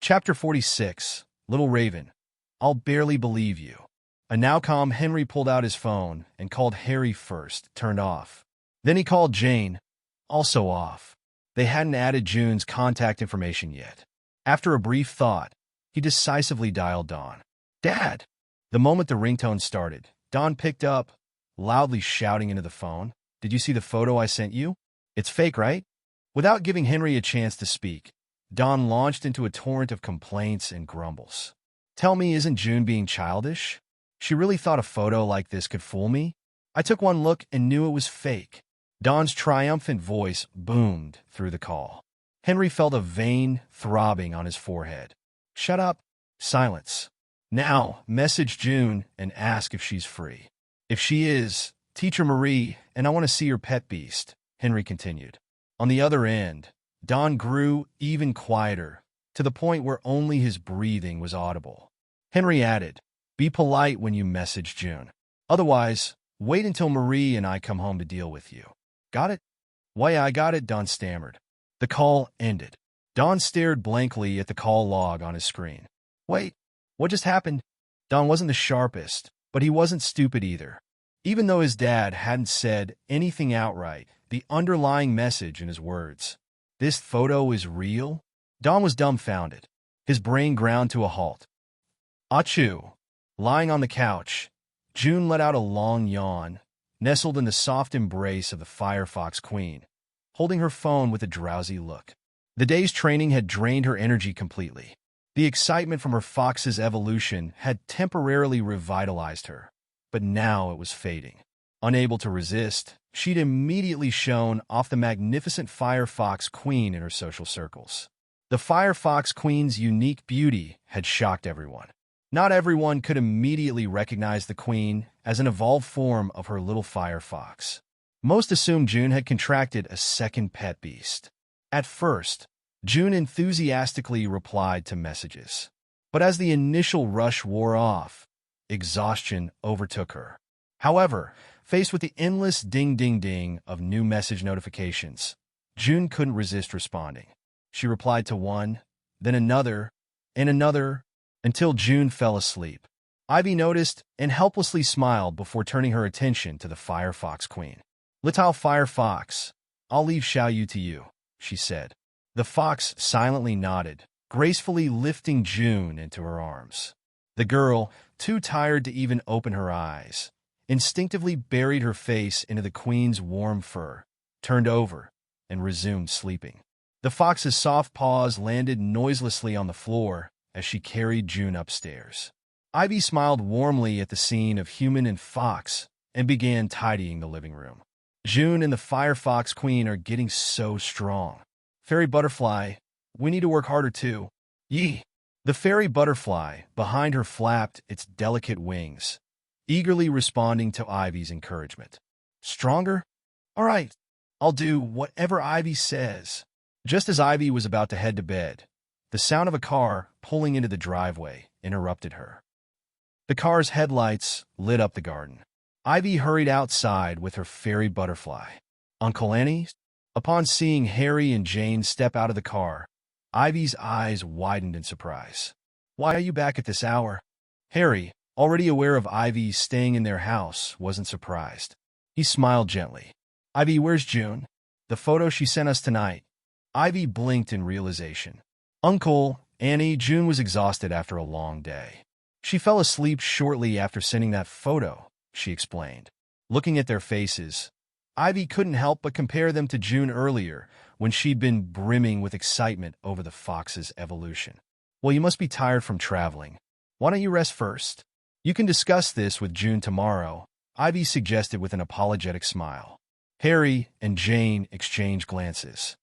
Chapter 46, Little Raven. I'll barely believe you. A now calm Henry pulled out his phone and called Harry first, turned off. Then he called Jane, also off. They hadn't added June's contact information yet. After a brief thought, he decisively dialed Dawn. Dad! The moment the ringtone started, Dawn picked up, loudly shouting into the phone, "Did you see the photo I sent you? It's fake, right?" Without giving Henry a chance to speak, Dawn launched into a torrent of complaints and grumbles. Tell me, isn't June being childish? She really thought a photo like this could fool me? I took one look and knew it was fake. Dawn's triumphant voice boomed through the call. Henry felt a vein throbbing on his forehead. Shut up. Silence. Now, message June and ask if she's free. If she is, Teacher Marie, and I want to see your pet beast, Henry continued. On the other end, Dawn grew even quieter, to the point where only his breathing was audible. Henry added, be polite when you message June. Otherwise, wait until Marie and I come home to deal with you. Got it? Why, I got it, Dawn stammered. The call ended. Dawn stared blankly at the call log on his screen. Wait, what just happened? Dawn wasn't the sharpest, but he wasn't stupid either. Even though his dad hadn't said anything outright, the underlying message in his words, this photo is real? Dawn was dumbfounded. His brain ground to a halt. Achoo. Lying on the couch, June let out a long yawn, nestled in the soft embrace of the Firefox Queen, holding her phone with a drowsy look. The day's training had drained her energy completely. The excitement from her fox's evolution had temporarily revitalized her, but now it was fading. Unable to resist, she'd immediately shown off the magnificent Firefox Queen in her social circles. The Firefox Queen's unique beauty had shocked everyone. Not everyone could immediately recognize the Queen as an evolved form of her little Firefox. Most assumed June had contracted a second pet beast. At first, June enthusiastically replied to messages. But as the initial rush wore off, exhaustion overtook her. However, faced with the endless ding-ding-ding of new message notifications, June couldn't resist responding. She replied to one, then another, and another, until June fell asleep. Ivy noticed and helplessly smiled before turning her attention to the Firefox Queen. Little Firefox, I'll leave Xiao Yu to you, she said. The fox silently nodded, gracefully lifting June into her arms. The girl, too tired to even open her eyes, instinctively buried her face into the Queen's warm fur, turned over, and resumed sleeping. The fox's soft paws landed noiselessly on the floor as she carried June upstairs. Ivy smiled warmly at the scene of human and fox and began tidying the living room. June and the Firefox Queen are getting so strong. Fairy butterfly, we need to work harder too. Yee! The fairy butterfly behind her flapped its delicate wings, eagerly responding to Ivy's encouragement. Stronger? All right, I'll do whatever Ivy says. Just as Ivy was about to head to bed, the sound of a car pulling into the driveway interrupted her. The car's headlights lit up the garden. Ivy hurried outside with her fairy butterfly. Uncle Annie? Upon seeing Harry and Jane step out of the car, Ivy's eyes widened in surprise. Why are you back at this hour? Harry, already aware of Ivy staying in their house, wasn't surprised. He smiled gently. Ivy, where's June? The photo she sent us tonight. Ivy blinked in realization. Uncle Annie, June was exhausted after a long day. She fell asleep shortly after sending that photo, she explained. Looking at their faces, Ivy couldn't help but compare them to June earlier, when she'd been brimming with excitement over the fox's evolution. Well, you must be tired from traveling. Why don't you rest first? You can discuss this with June tomorrow, Ivy suggested with an apologetic smile. Harry and Jane exchanged glances.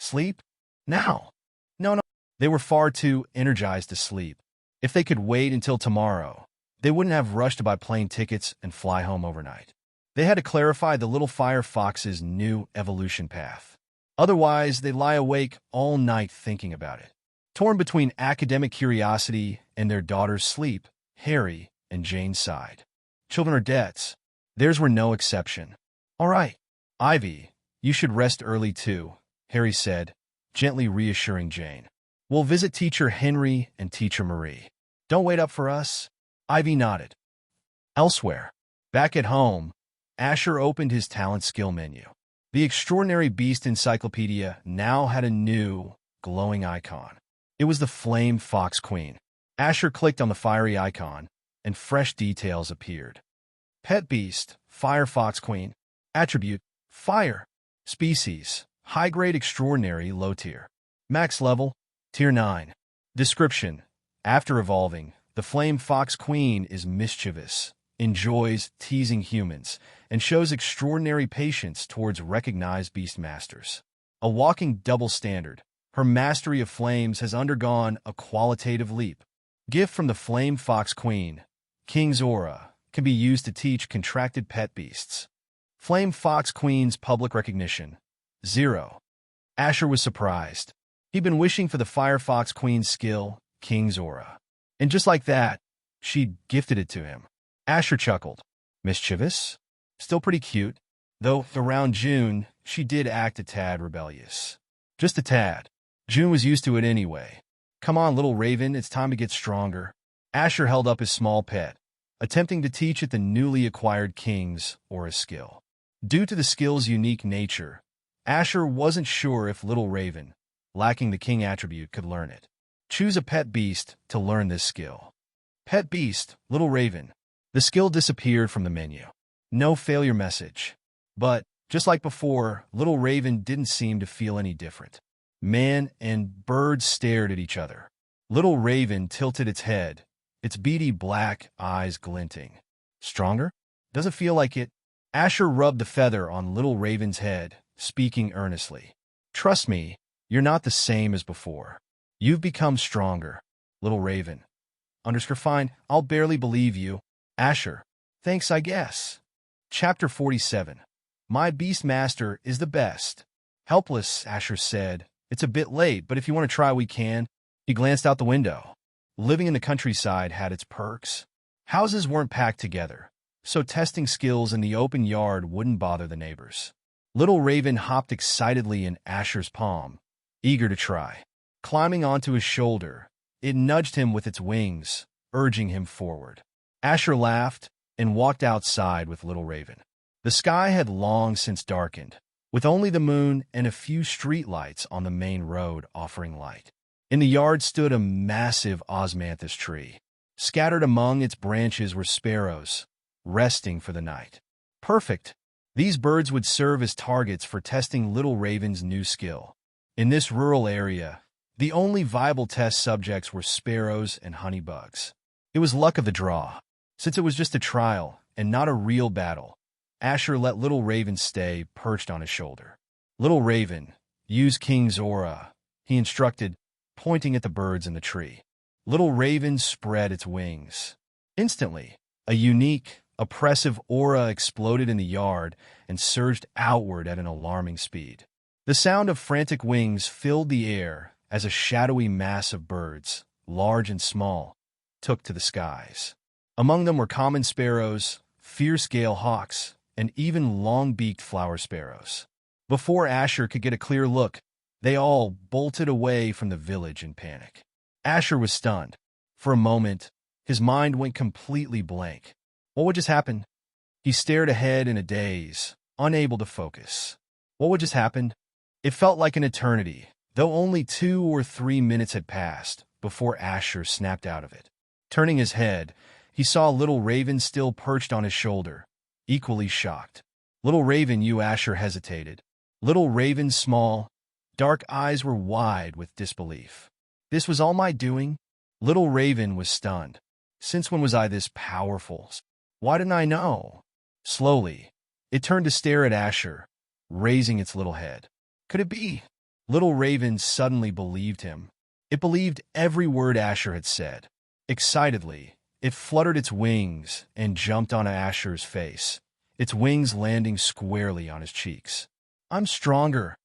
Sleep? Now? No. They were far too energized to sleep. If they could wait until tomorrow, they wouldn't have rushed to buy plane tickets and fly home overnight. They had to clarify the little Firefox's new evolution path. Otherwise, they'd lie awake all night thinking about it. Torn between academic curiosity and their daughter's sleep, Harry and Jane sighed. Children are debts. Theirs were no exception. All right, Ivy, you should rest early too, Harry said, gently reassuring Jane. We'll visit Teacher Henry and Teacher Marie. Don't wait up for us. Ivy nodded. Elsewhere, back at home, Asher opened his talent skill menu. The Extraordinary Beast Encyclopedia now had a new, glowing icon. It was the Flame Fox Queen. Asher clicked on the fiery icon, and fresh details appeared. Pet Beast, Fire Fox Queen. Attribute, Fire. Species, High-grade Extraordinary, Low tier. Max level, Tier 9. Description: after evolving, the Flame Fox Queen is mischievous, enjoys teasing humans, and shows extraordinary patience towards recognized beast masters. A walking double standard, her mastery of flames has undergone a qualitative leap. Gift from the Flame Fox Queen, King's Aura, can be used to teach contracted pet beasts. Flame Fox Queen's public recognition, 0. Asher was surprised. He'd been wishing for the Fire Fox Queen's skill, King's Aura. And just like that, she'd gifted it to him. Asher chuckled. Mischievous? Still pretty cute, though around June, she did act a tad rebellious. Just a tad. June was used to it anyway. Come on, little Raven, it's time to get stronger. Asher held up his small pet, attempting to teach it the newly acquired King's Aura skill. Due to the skill's unique nature, Asher wasn't sure if little Raven, lacking the King attribute, could learn it. Choose a pet beast to learn this skill. Pet Beast, Little Raven. The skill disappeared from the menu. No failure message. But, just like before, Little Raven didn't seem to feel any different. Man and bird stared at each other. Little Raven tilted its head, its beady black eyes glinting. Stronger? Does it feel like it? Asher rubbed the feather on Little Raven's head, speaking earnestly. Trust me, you're not the same as before. You've become stronger, Little Raven. Fine, I'll barely believe you. Asher. Thanks, I guess. Chapter 47. My Beast Master is the best. Helpless, Asher said. It's a bit late, but if you want to try, we can. He glanced out the window. Living in the countryside had its perks. Houses weren't packed together, so testing skills in the open yard wouldn't bother the neighbors. Little Raven hopped excitedly in Asher's palm, eager to try. Climbing onto his shoulder, it nudged him with its wings, urging him forward. Asher laughed and walked outside with Little Raven. The sky had long since darkened, with only the moon and a few streetlights on the main road offering light. In the yard stood a massive osmanthus tree. Scattered among its branches were sparrows, resting for the night. Perfect! These birds would serve as targets for testing Little Raven's new skill. In this rural area, the only viable test subjects were sparrows and honeybugs. It was luck of the draw. Since it was just a trial and not a real battle, Asher let Little Raven stay perched on his shoulder. Little Raven, use King's Aura, he instructed, pointing at the birds in the tree. Little Raven spread its wings. Instantly, a unique, oppressive aura exploded in the yard and surged outward at an alarming speed. The sound of frantic wings filled the air as a shadowy mass of birds, large and small, took to the skies. Among them were common sparrows, fierce gale hawks, and even long-beaked flower sparrows. Before Asher could get a clear look, they all bolted away from the village in panic. Asher was stunned. For a moment, his mind went completely blank. What would just happen? He stared ahead in a daze, unable to focus. What would just happen? It felt like an eternity, though only 2 or 3 minutes had passed before Asher snapped out of it. Turning his head, he saw Little Raven still perched on his shoulder, equally shocked. Little Raven, Asher hesitated. Little Raven's small, dark eyes were wide with disbelief. This was all my doing? Little Raven was stunned. Since when was I this powerful? Why didn't I know? Slowly, it turned to stare at Asher, raising its little head. Could it be? Little Raven suddenly believed him. It believed every word Asher had said. Excitedly, it fluttered its wings and jumped onto Asher's face, its wings landing squarely on his cheeks. I'm stronger.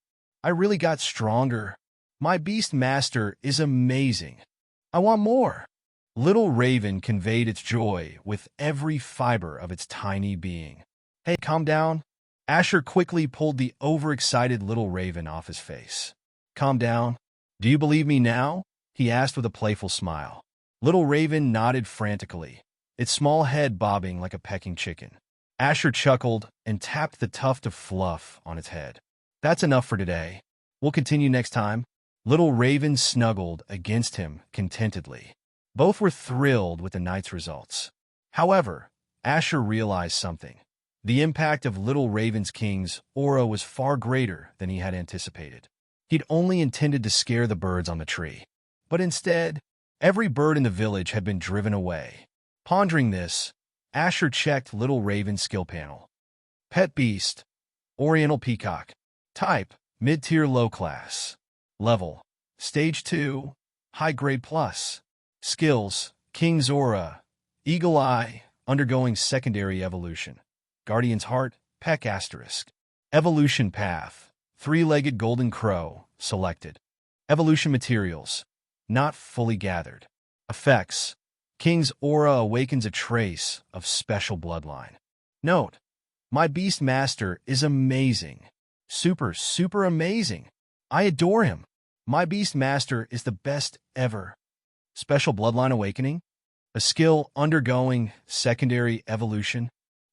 I really got stronger. My Beast Master is amazing. I want more. Little Raven conveyed its joy with every fiber of its tiny being. Hey, calm down. Asher quickly pulled the overexcited Little Raven off his face. Calm down. Do you believe me now? he asked with a playful smile. Little Raven nodded frantically, its small head bobbing like a pecking chicken. Asher chuckled and tapped the tuft of fluff on its head. That's enough for today. We'll continue next time. Little Raven snuggled against him contentedly. Both were thrilled with the night's results. However, Asher realized something. The impact of Little Raven's king's aura was far greater than he had anticipated. He'd only intended to scare the birds on the tree. But instead, every bird in the village had been driven away. Pondering this, Asher checked Little Raven's skill panel. Pet Beast, Oriental Peacock. Type, Mid-tier Low Class. Level, Stage 2, High Grade Plus. Skills, King's Aura, Eagle Eye, undergoing secondary evolution. Guardian's Heart, Peck Asterisk. Evolution Path, Three-legged Golden Crow, selected. Evolution Materials, not fully gathered. Effects, King's Aura awakens a trace of special bloodline. Note, my Beast Master is amazing. Super amazing. I adore him. My Beast Master is the best ever. Special Bloodline Awakening? A skill undergoing secondary evolution?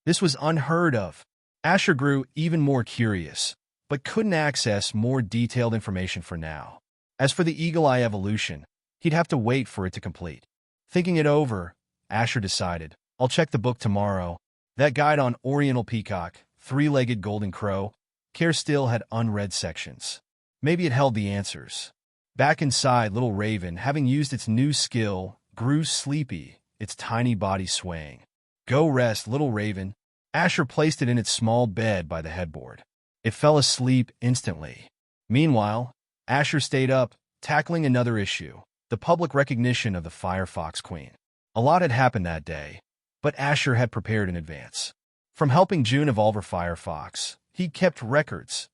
This was unheard of. Asher grew even more curious, but couldn't access more detailed information for now. As for the Eagle Eye evolution, he'd have to wait for it to complete. Thinking it over, Asher decided, I'll check the book tomorrow. That guide on Oriental Peacock, Three-legged Golden Crow, Care still had unread sections. Maybe it held the answers. Back inside, Little Raven, having used its new skill, grew sleepy, its tiny body swaying. Go rest, Little Raven. Asher placed it in its small bed by the headboard. It fell asleep instantly. Meanwhile, Asher stayed up, tackling another issue, the public recognition of the Firefox Queen. A lot had happened that day, but Asher had prepared in advance. From helping June evolve her Firefox, he kept records,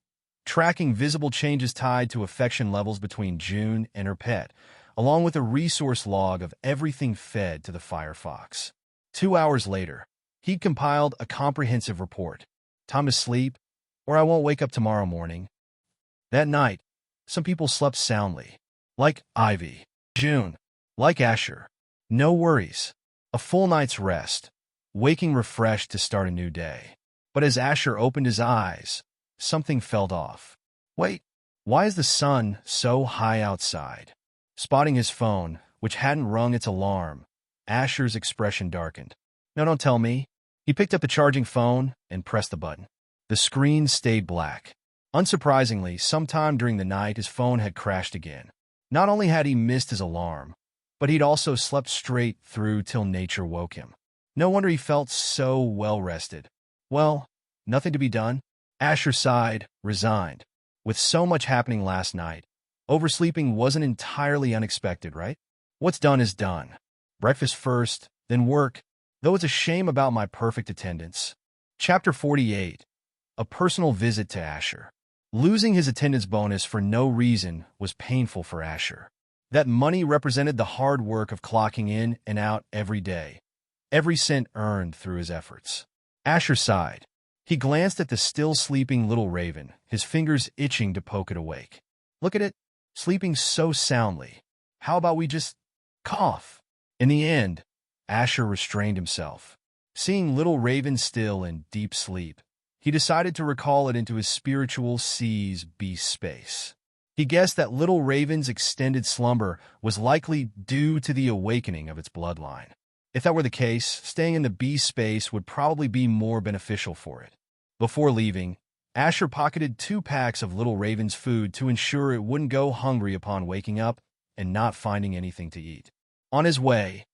tracking visible changes tied to affection levels between June and her pet, along with a resource log of everything fed to the Firefox. 2 hours later, he'd compiled a comprehensive report. Time to sleep, or I won't wake up tomorrow morning. That night, some people slept soundly. Like Ivy. June. Like Asher. No worries. A full night's rest, waking refreshed to start a new day. But as Asher opened his eyes, something felt off. Wait, why is the sun so high outside? Spotting his phone, which hadn't rung its alarm, Asher's expression darkened. No, don't tell me. He picked up the charging phone and pressed the button. The screen stayed black. Unsurprisingly, sometime during the night, his phone had crashed again. Not only had he missed his alarm, but he'd also slept straight through till nature woke him. No wonder he felt so well-rested. Well, nothing to be done. Asher sighed, resigned. With so much happening last night, oversleeping wasn't entirely unexpected, right? What's done is done. Breakfast first, then work, though it's a shame about my perfect attendance. Chapter 48. A personal visit to Asher. Losing his attendance bonus for no reason was painful for Asher. That money represented the hard work of clocking in and out every day, every cent earned through his efforts. Asher sighed. He glanced at the still sleeping Little Raven, his fingers itching to poke it awake. Look at it, sleeping so soundly. How about we just cough? In the end, Asher restrained himself. Seeing Little Raven still in deep sleep, he decided to recall it into his spiritual seas beast space. He guessed that Little Raven's extended slumber was likely due to the awakening of its bloodline. If that were the case, staying in the beast space would probably be more beneficial for it. Before leaving, Asher pocketed 2 packs of Little Raven's food to ensure it wouldn't go hungry upon waking up and not finding anything to eat. On his way,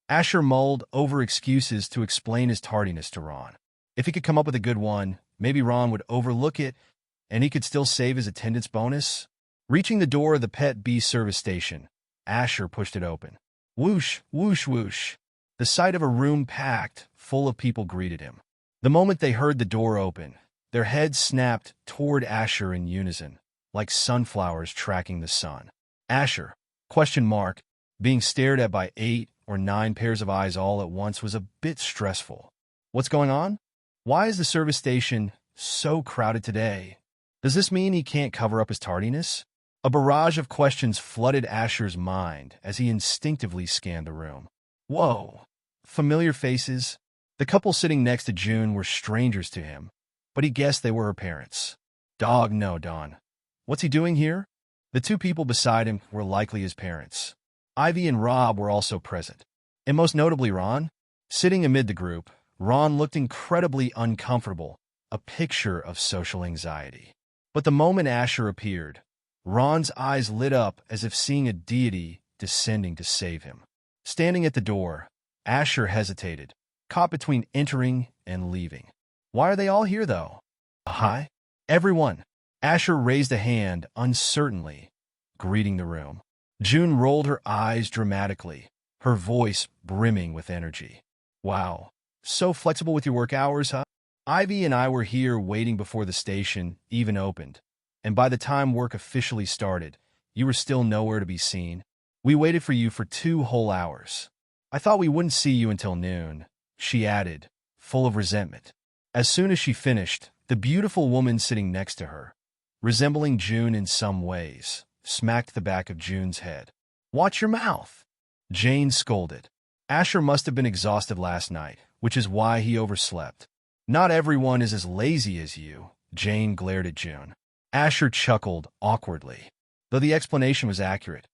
Asher mulled over excuses to explain his tardiness to Ron. If he could come up with a good one, maybe Ron would overlook it, and he could still save his attendance bonus. Reaching the door of the Pet Beast service station, Asher pushed it open. Whoosh, whoosh, whoosh. The sight of a room packed full of people greeted him. The moment they heard the door open, their heads snapped toward Asher in unison, like sunflowers tracking the sun. Asher, ? Being stared at by 8 or 9 pairs of eyes all at once was a bit stressful. What's going on? Why is the service station so crowded today? Does this mean he can't cover up his tardiness? A barrage of questions flooded Asher's mind as he instinctively scanned the room. Whoa! Familiar faces. The couple sitting next to June were strangers to him, but he guessed they were her parents. Dog no, Dawn. What's he doing here? The two people beside him were likely his parents. Ivy and Rob were also present, and most notably Ron. Sitting amid the group, Ron looked incredibly uncomfortable, a picture of social anxiety. But the moment Asher appeared, Ron's eyes lit up as if seeing a deity descending to save him. Standing at the door, Asher hesitated, caught between entering and leaving. Why are they all here, though? Hi, everyone. Asher raised a hand uncertainly, greeting the room. June rolled her eyes dramatically, her voice brimming with energy. Wow, so flexible with your work hours, huh? Ivy and I were here waiting before the station even opened, and by the time work officially started, you were still nowhere to be seen. We waited for you for 2 whole hours. I thought we wouldn't see you until noon, she added, full of resentment. As soon as she finished, the beautiful woman sitting next to her, resembling June in some ways, smacked the back of June's head. Watch your mouth, Jane scolded. Asher must have been exhausted last night, which is why he overslept. Not everyone is as lazy as you, Jane glared at June. Asher chuckled awkwardly. Though the explanation was accurate,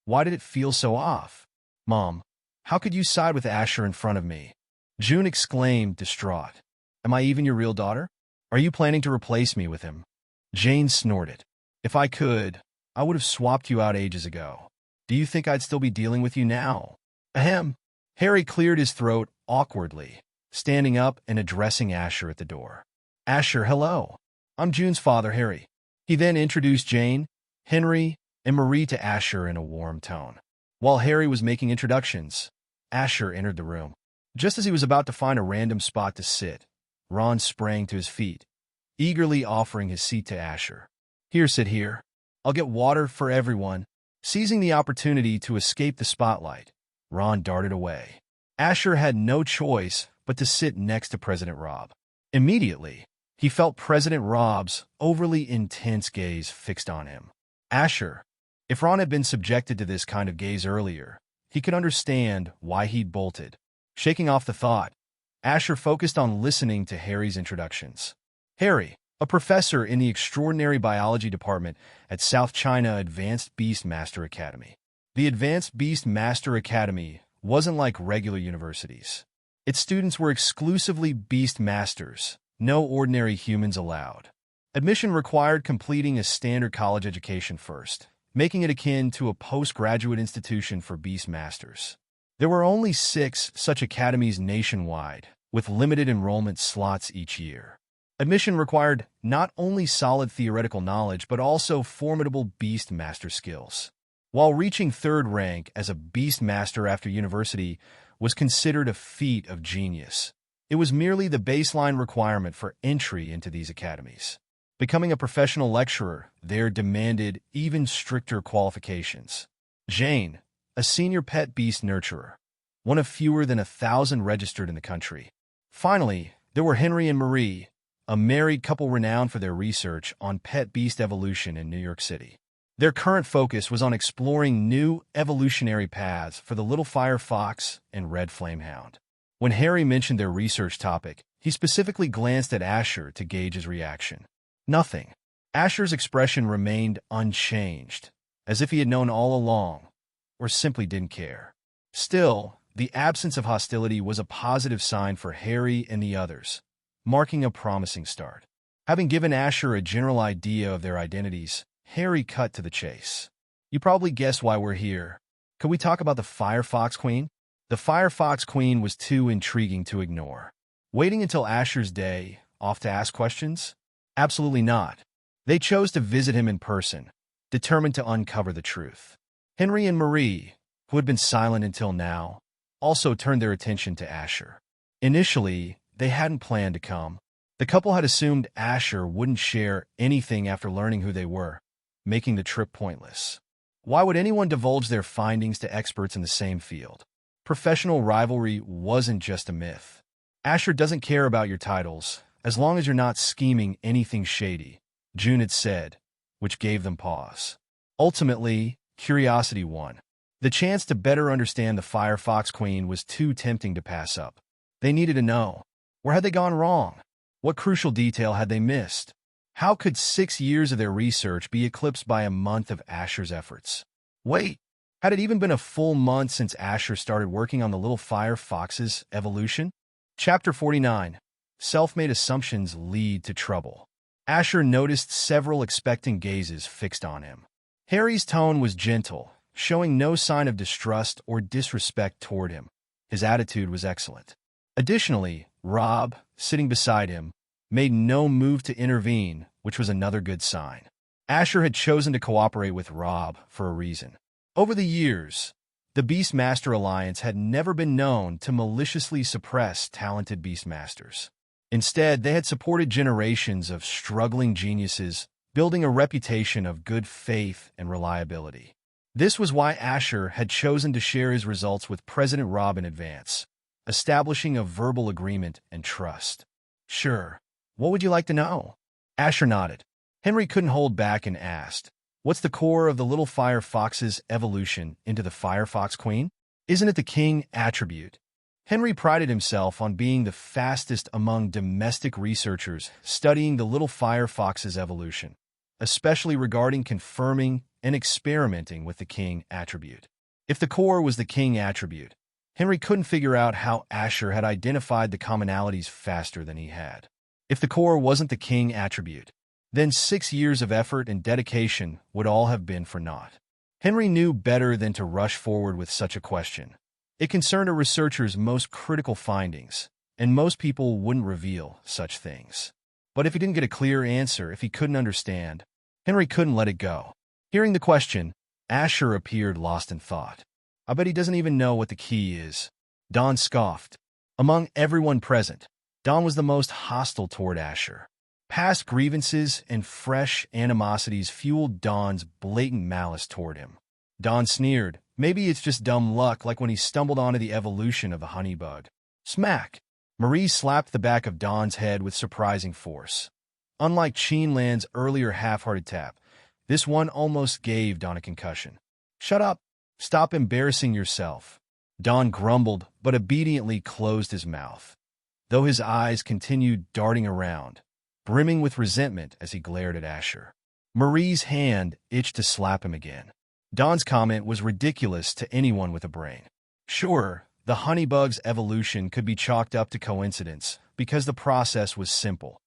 why did it feel so off? Mom, how could you side with Asher in front of me? June exclaimed, distraught. Am I even your real daughter? Are you planning to replace me with him? Jane snorted. If I could, I would have swapped you out ages ago. Do you think I'd still be dealing with you now? Ahem. Harry cleared his throat awkwardly, standing up and addressing Asher at the door. Asher, hello. I'm June's father, Harry. He then introduced Jane, Henry, and Marie to Asher in a warm tone. While Harry was making introductions, Asher entered the room. Just as he was about to find a random spot to sit, Ron sprang to his feet, eagerly offering his seat to Asher. Here, sit here. I'll get water for everyone. Seizing the opportunity to escape the spotlight, Ron darted away. Asher had no choice but to sit next to President Rob. Immediately, he felt President Rob's overly intense gaze fixed on him. Asher, if Ron had been subjected to this kind of gaze earlier, he could understand why he'd bolted. Shaking off the thought, Asher focused on listening to Harry's introductions. Harry, a professor in the extraordinary biology department at South China Advanced Beast Master Academy. The Advanced Beast Master Academy wasn't like regular universities. Its students were exclusively beast masters, no ordinary humans allowed. Admission required completing a standard college education first, making it akin to a postgraduate institution for beast masters. There were only 6 such academies nationwide, with limited enrollment slots each year. Admission required not only solid theoretical knowledge but also formidable beast master skills. While reaching 3rd rank as a beast master after university was considered a feat of genius, it was merely the baseline requirement for entry into these academies. Becoming a professional lecturer there demanded even stricter qualifications. Jane, a senior pet beast nurturer, one of fewer than 1,000 registered in the country. Finally, there were Henry and Marie, a married couple renowned for their research on pet beast evolution in New York City. Their current focus was on exploring new evolutionary paths for the little fire fox and red flamehound. When Harry mentioned their research topic, he specifically glanced at Asher to gauge his reaction. Nothing. Asher's expression remained unchanged, as if he had known all along, or simply didn't care. Still, the absence of hostility was a positive sign for Harry and the others, marking a promising start. Having given Asher a general idea of their identities, Harry cut to the chase. You probably guessed why we're here. Could we talk about the Firefox Queen? The Firefox Queen was too intriguing to ignore. Waiting until Asher's day off to ask questions? Absolutely not. They chose to visit him in person, determined to uncover the truth. Henry and Marie, who had been silent until now, also turned their attention to Asher. Initially, they hadn't planned to come. The couple had assumed Asher wouldn't share anything after learning who they were, making the trip pointless. Why would anyone divulge their findings to experts in the same field? Professional rivalry wasn't just a myth. Asher doesn't care about your titles, as long as you're not scheming anything shady, June had said, which gave them pause. Ultimately, curiosity won. The chance to better understand the Firefox Queen was too tempting to pass up. They needed to know. Where had they gone wrong? What crucial detail had they missed? How could 6 years of their research be eclipsed by a month of Asher's efforts? Wait, had it even been a full month since Asher started working on the little Firefox's evolution? Chapter 49. Self-made assumptions lead to trouble. Asher noticed several expectant gazes fixed on him. Harry's tone was gentle, showing no sign of distrust or disrespect toward him. His attitude was excellent. Additionally, Rob, sitting beside him, made no move to intervene, which was another good sign. Asher had chosen to cooperate with Rob for a reason. Over the years, the Beastmaster Alliance had never been known to maliciously suppress talented Beastmasters. Instead, they had supported generations of struggling geniuses, building a reputation of good faith and reliability. This was why Asher had chosen to share his results with President Rob in advance, establishing a verbal agreement and trust. Sure. What would you like to know? Asher nodded. Henry couldn't hold back and asked, what's the core of the little Firefox's evolution into the Firefox Queen? Isn't it the king attribute? Henry prided himself on being the fastest among domestic researchers studying the little Firefox's evolution, especially regarding confirming and experimenting with the king attribute. If the core was the king attribute, Henry couldn't figure out how Asher had identified the commonalities faster than he had. If the core wasn't the king attribute, then 6 years of effort and dedication would all have been for naught. Henry knew better than to rush forward with such a question. It concerned a researcher's most critical findings, and most people wouldn't reveal such things. But if he didn't get a clear answer, if he couldn't understand, Henry couldn't let it go. Hearing the question, Asher appeared lost in thought. I bet he doesn't even know what the key is. Don scoffed. Among everyone present, Don was the most hostile toward Asher. Past grievances and fresh animosities fueled Don's blatant malice toward him. Don sneered. Maybe it's just dumb luck, like when he stumbled onto the evolution of the honeybug. Smack! Marie slapped the back of Don's head with surprising force. Unlike Cheenland's earlier half-hearted tap, this one almost gave Don a concussion. Shut up! Stop embarrassing yourself. Don grumbled, but obediently closed his mouth, though his eyes continued darting around, brimming with resentment as he glared at Asher. Marie's hand itched to slap him again. Don's comment was ridiculous to anyone with a brain. Sure, the honeybug's evolution could be chalked up to coincidence because the process was simple.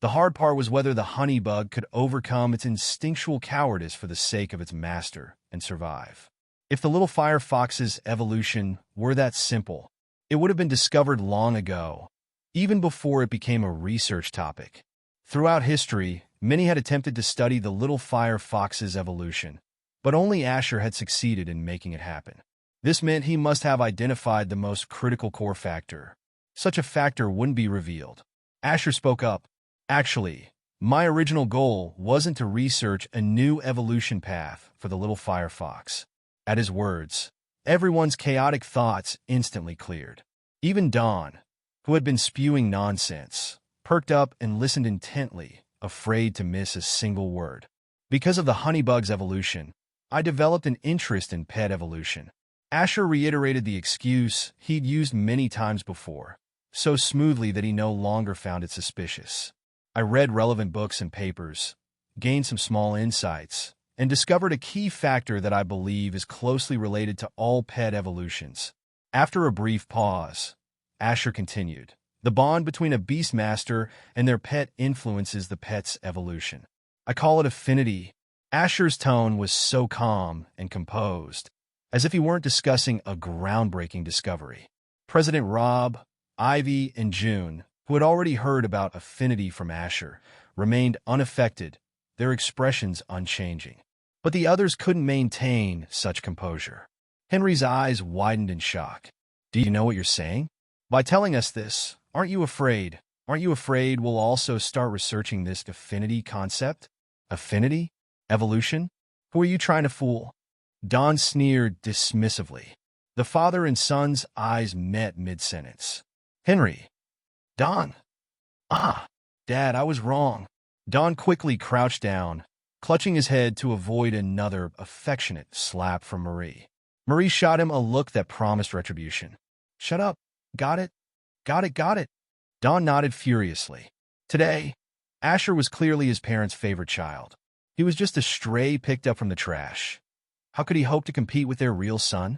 The hard part was whether the honeybug could overcome its instinctual cowardice for the sake of its master and survive. If the little Firefox's evolution were that simple, it would have been discovered long ago, even before it became a research topic. Throughout history, many had attempted to study the little Firefox's evolution, but only Asher had succeeded in making it happen. This meant he must have identified the most critical core factor. Such a factor wouldn't be revealed. Asher spoke up. Actually, my original goal wasn't to research a new evolution path for the little Firefox. At his words, everyone's chaotic thoughts instantly cleared. Even Don, who had been spewing nonsense, perked up and listened intently, afraid to miss a single word. Because of the honeybug's evolution, I developed an interest in pet evolution. Asher reiterated the excuse he'd used many times before, so smoothly that he no longer found it suspicious. I read relevant books and papers, gained some small insights, and discovered a key factor that I believe is closely related to all pet evolutions. After a brief pause, Asher continued, the bond between a beastmaster and their pet influences the pet's evolution. I call it affinity. Asher's tone was so calm and composed, as if he weren't discussing a groundbreaking discovery. President Rob, Ivy, and June, who had already heard about affinity from Asher, remained unaffected, their expressions unchanging. But the others couldn't maintain such composure. Henry's eyes widened in shock. Do you know what you're saying? By telling us this, aren't you afraid? Aren't you afraid we'll also start researching this affinity concept? Affinity? Evolution? Who are you trying to fool? Don sneered dismissively. The father and son's eyes met mid-sentence. Henry. Don. Dad, I was wrong. Don quickly crouched down, clutching his head to avoid another affectionate slap from Marie. Marie shot him a look that promised retribution. "Shut up. Got it? Got it, got it." Don nodded furiously. Today, Asher was clearly his parents' favorite child. He was just a stray picked up from the trash. How could he hope to compete with their real son?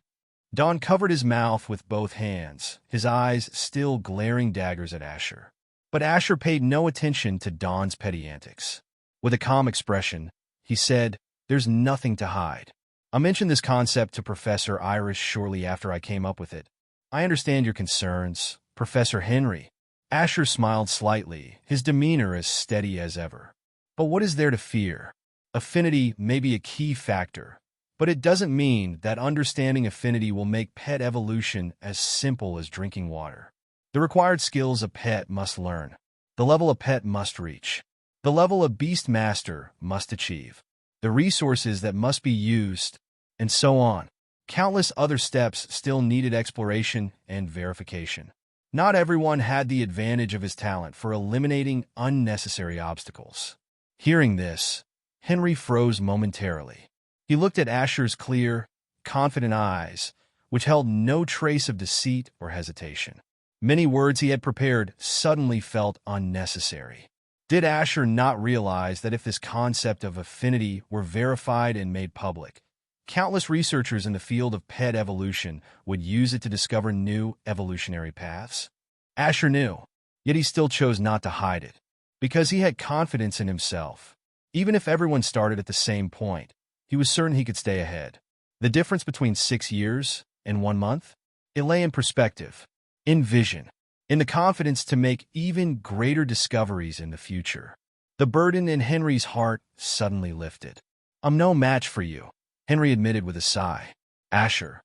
Don covered his mouth with both hands, his eyes still glaring daggers at Asher. But Asher paid no attention to Don's petty antics. With a calm expression, he said, "There's nothing to hide. I mentioned this concept to Professor Irish shortly after I came up with it. I understand your concerns, Professor Henry." Asher smiled slightly, his demeanor as steady as ever. "But what is there to fear? Affinity may be a key factor, but it doesn't mean that understanding affinity will make pet evolution as simple as drinking water. The required skills a pet must learn, the level a pet must reach, the level a beast master must achieve, the resources that must be used, and so on. Countless other steps still needed exploration and verification. Not everyone had the advantage of his talent for eliminating unnecessary obstacles." Hearing this, Henry froze momentarily. He looked at Asher's clear, confident eyes, which held no trace of deceit or hesitation. Many words he had prepared suddenly felt unnecessary. Did Asher not realize that if this concept of affinity were verified and made public, countless researchers in the field of pet evolution would use it to discover new evolutionary paths? Asher knew, yet he still chose not to hide it, because he had confidence in himself. Even if everyone started at the same point, he was certain he could stay ahead. The difference between 6 years and 1 month? It lay in perspective, in vision, in the confidence to make even greater discoveries in the future. The burden in Henry's heart suddenly lifted. "I'm no match for you," Henry admitted with a sigh. Asher.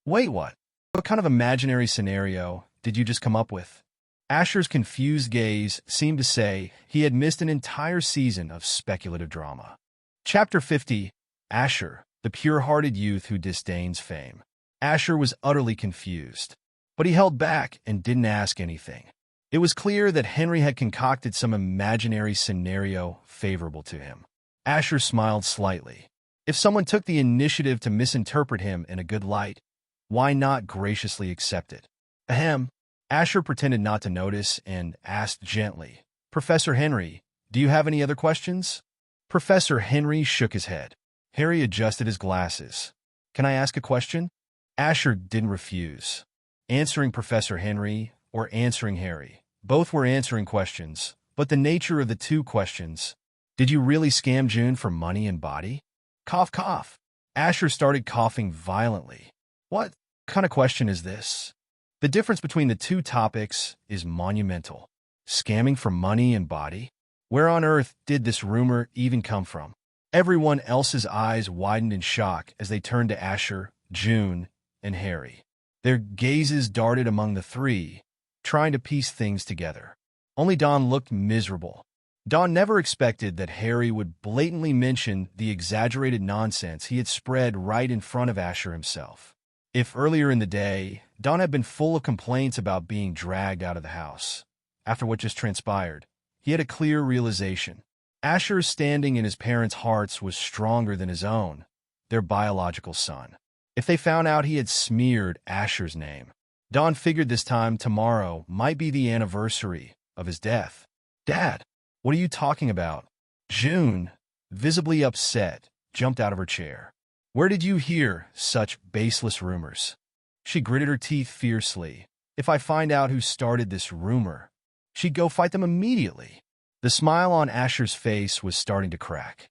"Wait, what? What kind of imaginary scenario did you just come up with?" Asher's confused gaze seemed to say he had missed an entire season of speculative drama. Chapter 50, Asher, the pure-hearted youth who disdains fame. Asher was utterly confused, but he held back and didn't ask anything. It was clear that Henry had concocted some imaginary scenario favorable to him. Asher smiled slightly. If someone took the initiative to misinterpret him in a good light, why not graciously accept it? Ahem. Asher pretended not to notice and asked gently, "Professor Henry, do you have any other questions?" Professor Henry shook his head. Harry adjusted his glasses. "Can I ask a question?" Asher didn't refuse. Answering Professor Henry or answering Harry, both were answering questions, but the nature of the two questions. Did you really scam June for money and body? Cough, cough. Asher started coughing violently. What kind of question is this? The difference between the two topics is monumental. Scamming for money and body? Where on earth did this rumor even come from? Everyone else's eyes widened in shock as they turned to Asher, June, and Harry. Their gazes darted among the three, trying to piece things together. Only Don looked miserable. Don never expected that Harry would blatantly mention the exaggerated nonsense he had spread right in front of Asher himself. If earlier in the day, Don had been full of complaints about being dragged out of the house, after what just transpired, he had a clear realization. Asher's standing in his parents' hearts was stronger than his own, their biological son. If they found out he had smeared Asher's name, Don figured this time tomorrow might be the anniversary of his death. "Dad, what are you talking about?" June, visibly upset, jumped out of her chair. "Where did you hear such baseless rumors?" She gritted her teeth fiercely. If I find out who started this rumor, she'd go fight them immediately. The smile on Asher's face was starting to crack.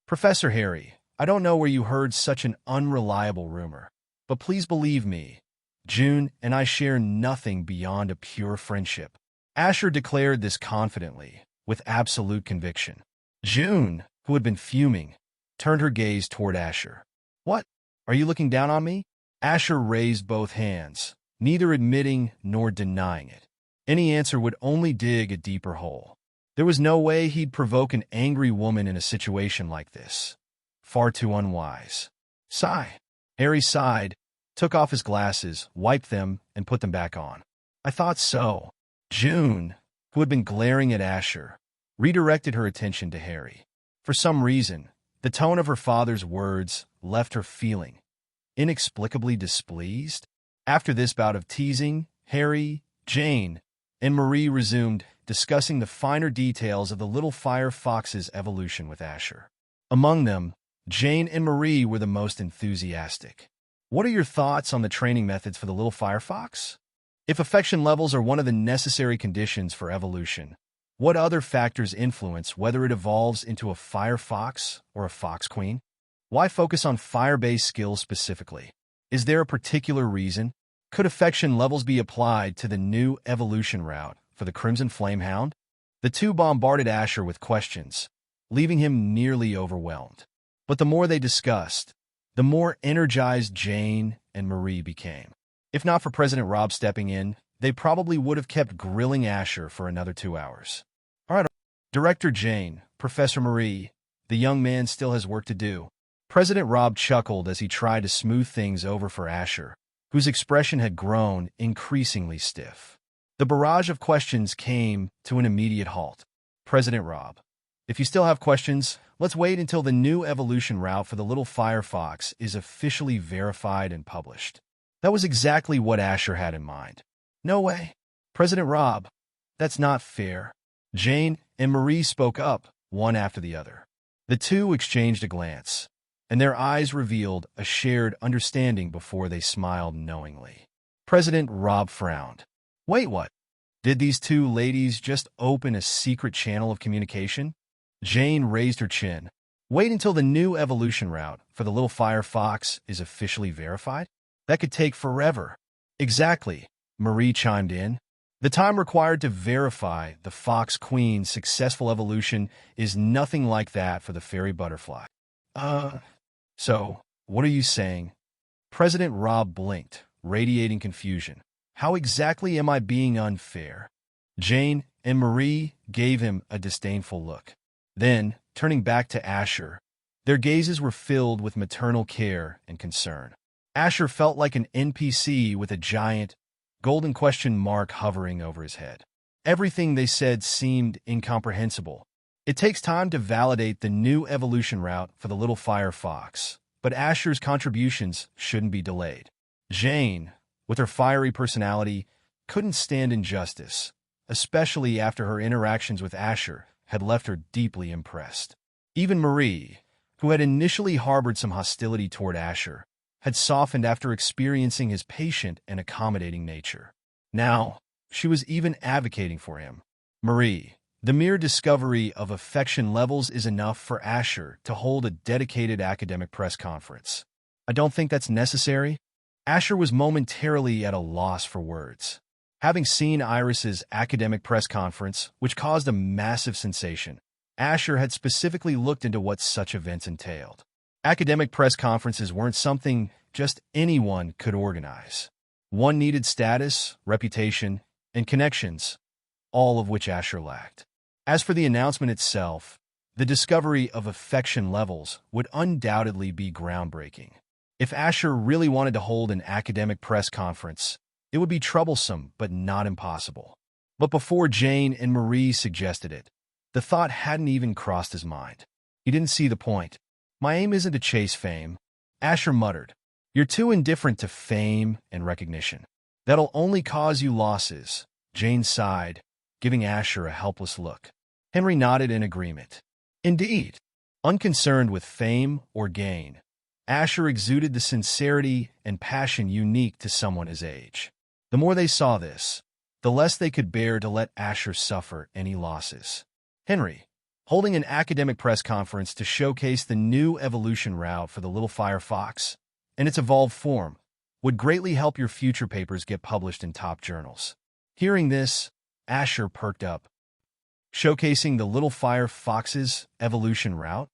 "Professor Harry, I don't know where you heard such an unreliable rumor, but please believe me, June and I share nothing beyond a pure friendship." Asher declared this confidently, with absolute conviction. June, who had been fuming, turned her gaze toward Asher. "What? Are you looking down on me?" Asher raised both hands, neither admitting nor denying it. Any answer would only dig a deeper hole. There was no way he'd provoke an angry woman in a situation like this. Far too unwise. Sigh. Harry sighed, took off his glasses, wiped them, and put them back on. "I thought so." June, who had been glaring at Asher, redirected her attention to Harry. For some reason, the tone of her father's words left her feeling inexplicably displeased. After this bout of teasing, Harry, Jane, and Marie resumed discussing the finer details of the little fire fox's evolution with Asher. Among them, Jane and Marie were the most enthusiastic. What are your thoughts on the training methods for the little fire fox? If affection levels are one of the necessary conditions for evolution, what other factors influence whether it evolves into a fire fox or a fox queen? Why focus on fire-based skills specifically? Is there a particular reason? Could affection levels be applied to the new evolution route for the Crimson Flamehound? The two bombarded Asher with questions, leaving him nearly overwhelmed. But the more they discussed, the more energized Jane and Marie became. If not for President Rob stepping in, they probably would have kept grilling Asher for another 2 hours. All right, Director Jane, Professor Marie, the young man still has work to do. President Rob chuckled as he tried to smooth things over for Asher, whose expression had grown increasingly stiff. The barrage of questions came to an immediate halt. President Rob, if you still have questions, let's wait until the new evolution route for the little fire fox is officially verified and published. That was exactly what Asher had in mind. No way. President Rob, that's not fair. Jane and Marie spoke up, one after the other. The two exchanged a glance, and their eyes revealed a shared understanding before they smiled knowingly. President Rob frowned. Wait, what? Did these two ladies just open a secret channel of communication? Jane raised her chin. Wait until the new evolution route for the little fire fox is officially verified? That could take forever. Exactly, Marie chimed in. The time required to verify the fox queen's successful evolution is nothing like that for the fairy butterfly. So, what are you saying? President Rob blinked, radiating confusion. How exactly am I being unfair? Jane and Marie gave him a disdainful look. Then, turning back to Asher, their gazes were filled with maternal care and concern. Asher felt like an NPC with a giant, golden question mark hovering over his head. Everything they said seemed incomprehensible. It takes time to validate the new evolution route for the little fire fox, but Asher's contributions shouldn't be delayed. Jane, with her fiery personality, couldn't stand injustice, especially after her interactions with Asher had left her deeply impressed. Even Marie, who had initially harbored some hostility toward Asher, had softened after experiencing his patient and accommodating nature. Now, she was even advocating for him. Marie, the mere discovery of affection levels is enough for Asher to hold a dedicated academic press conference. I don't think that's necessary. Asher was momentarily at a loss for words. Having seen Iris's academic press conference, which caused a massive sensation, Asher had specifically looked into what such events entailed. Academic press conferences weren't something just anyone could organize. One needed status, reputation, and connections, all of which Asher lacked. As for the announcement itself, the discovery of affection levels would undoubtedly be groundbreaking. If Asher really wanted to hold an academic press conference, it would be troublesome but not impossible. But before Jane and Marie suggested it, the thought hadn't even crossed his mind. He didn't see the point. My aim isn't to chase fame, Asher muttered. You're too indifferent to fame and recognition. That'll only cause you losses, Jane sighed, giving Asher a helpless look. Henry nodded in agreement. Indeed. Unconcerned with fame or gain, Asher exuded the sincerity and passion unique to someone his age. The more they saw this, the less they could bear to let Asher suffer any losses. Henry, holding an academic press conference to showcase the new evolution route for the little fire fox and its evolved form, would greatly help your future papers get published in top journals. Hearing this, Asher perked up. Showcasing the little fire fox's evolution route?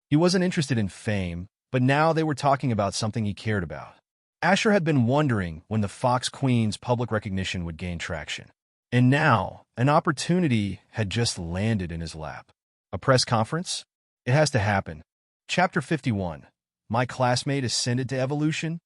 He wasn't interested in fame, but now they were talking about something he cared about. Asher had been wondering when the Fox Queen's public recognition would gain traction. And now, an opportunity had just landed in his lap. A press conference? It has to happen. Chapter 51. My classmate ascended to evolution?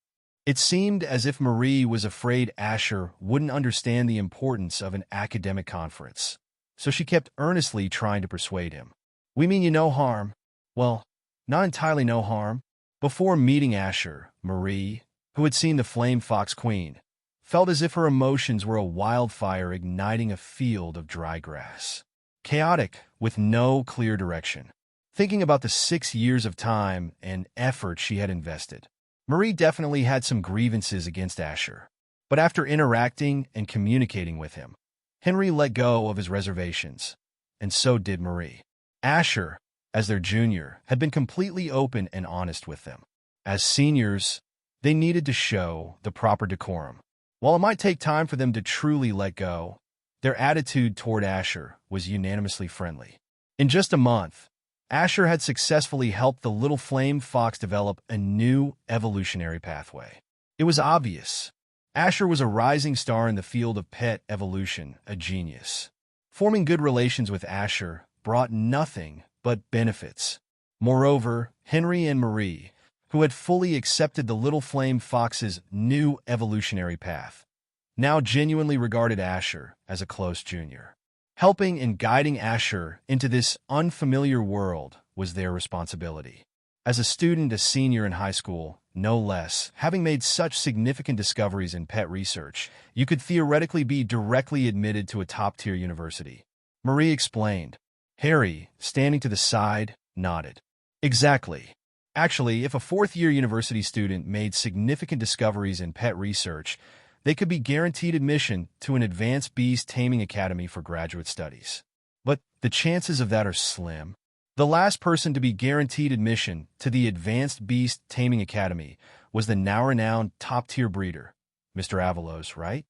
It seemed as if Marie was afraid Asher wouldn't understand the importance of an academic conference, so she kept earnestly trying to persuade him. We mean you no harm. Well, not entirely no harm. Before meeting Asher, Marie, who had seen the Flame Fox Queen, felt as if her emotions were a wildfire igniting a field of dry grass. Chaotic, with no clear direction. Thinking about the 6 years of time and effort she had invested, Marie definitely had some grievances against Asher. But after interacting and communicating with him, Henry let go of his reservations, and so did Marie. Asher, as their junior, had been completely open and honest with them. As seniors, they needed to show the proper decorum. While it might take time for them to truly let go, their attitude toward Asher was unanimously friendly. In just a month, Asher had successfully helped the little flame fox develop a new evolutionary pathway. It was obvious. Asher was a rising star in the field of pet evolution, a genius. Forming good relations with Asher brought nothing but benefits. Moreover, Henry and Marie, who had fully accepted the little flame fox's new evolutionary path, now genuinely regarded Asher as a close junior. Helping and guiding Asher into this unfamiliar world was their responsibility. As a student, a senior in high school, no less, having made such significant discoveries in pet research, you could theoretically be directly admitted to a top-tier university. Marie explained. Harry, standing to the side, nodded. Exactly. Actually, if a fourth-year university student made significant discoveries in pet research, they could be guaranteed admission to an advanced beast taming academy for graduate studies. But the chances of that are slim. The last person to be guaranteed admission to the Advanced Beast Taming Academy was the now-renowned top-tier breeder, Mr. Avalos, right?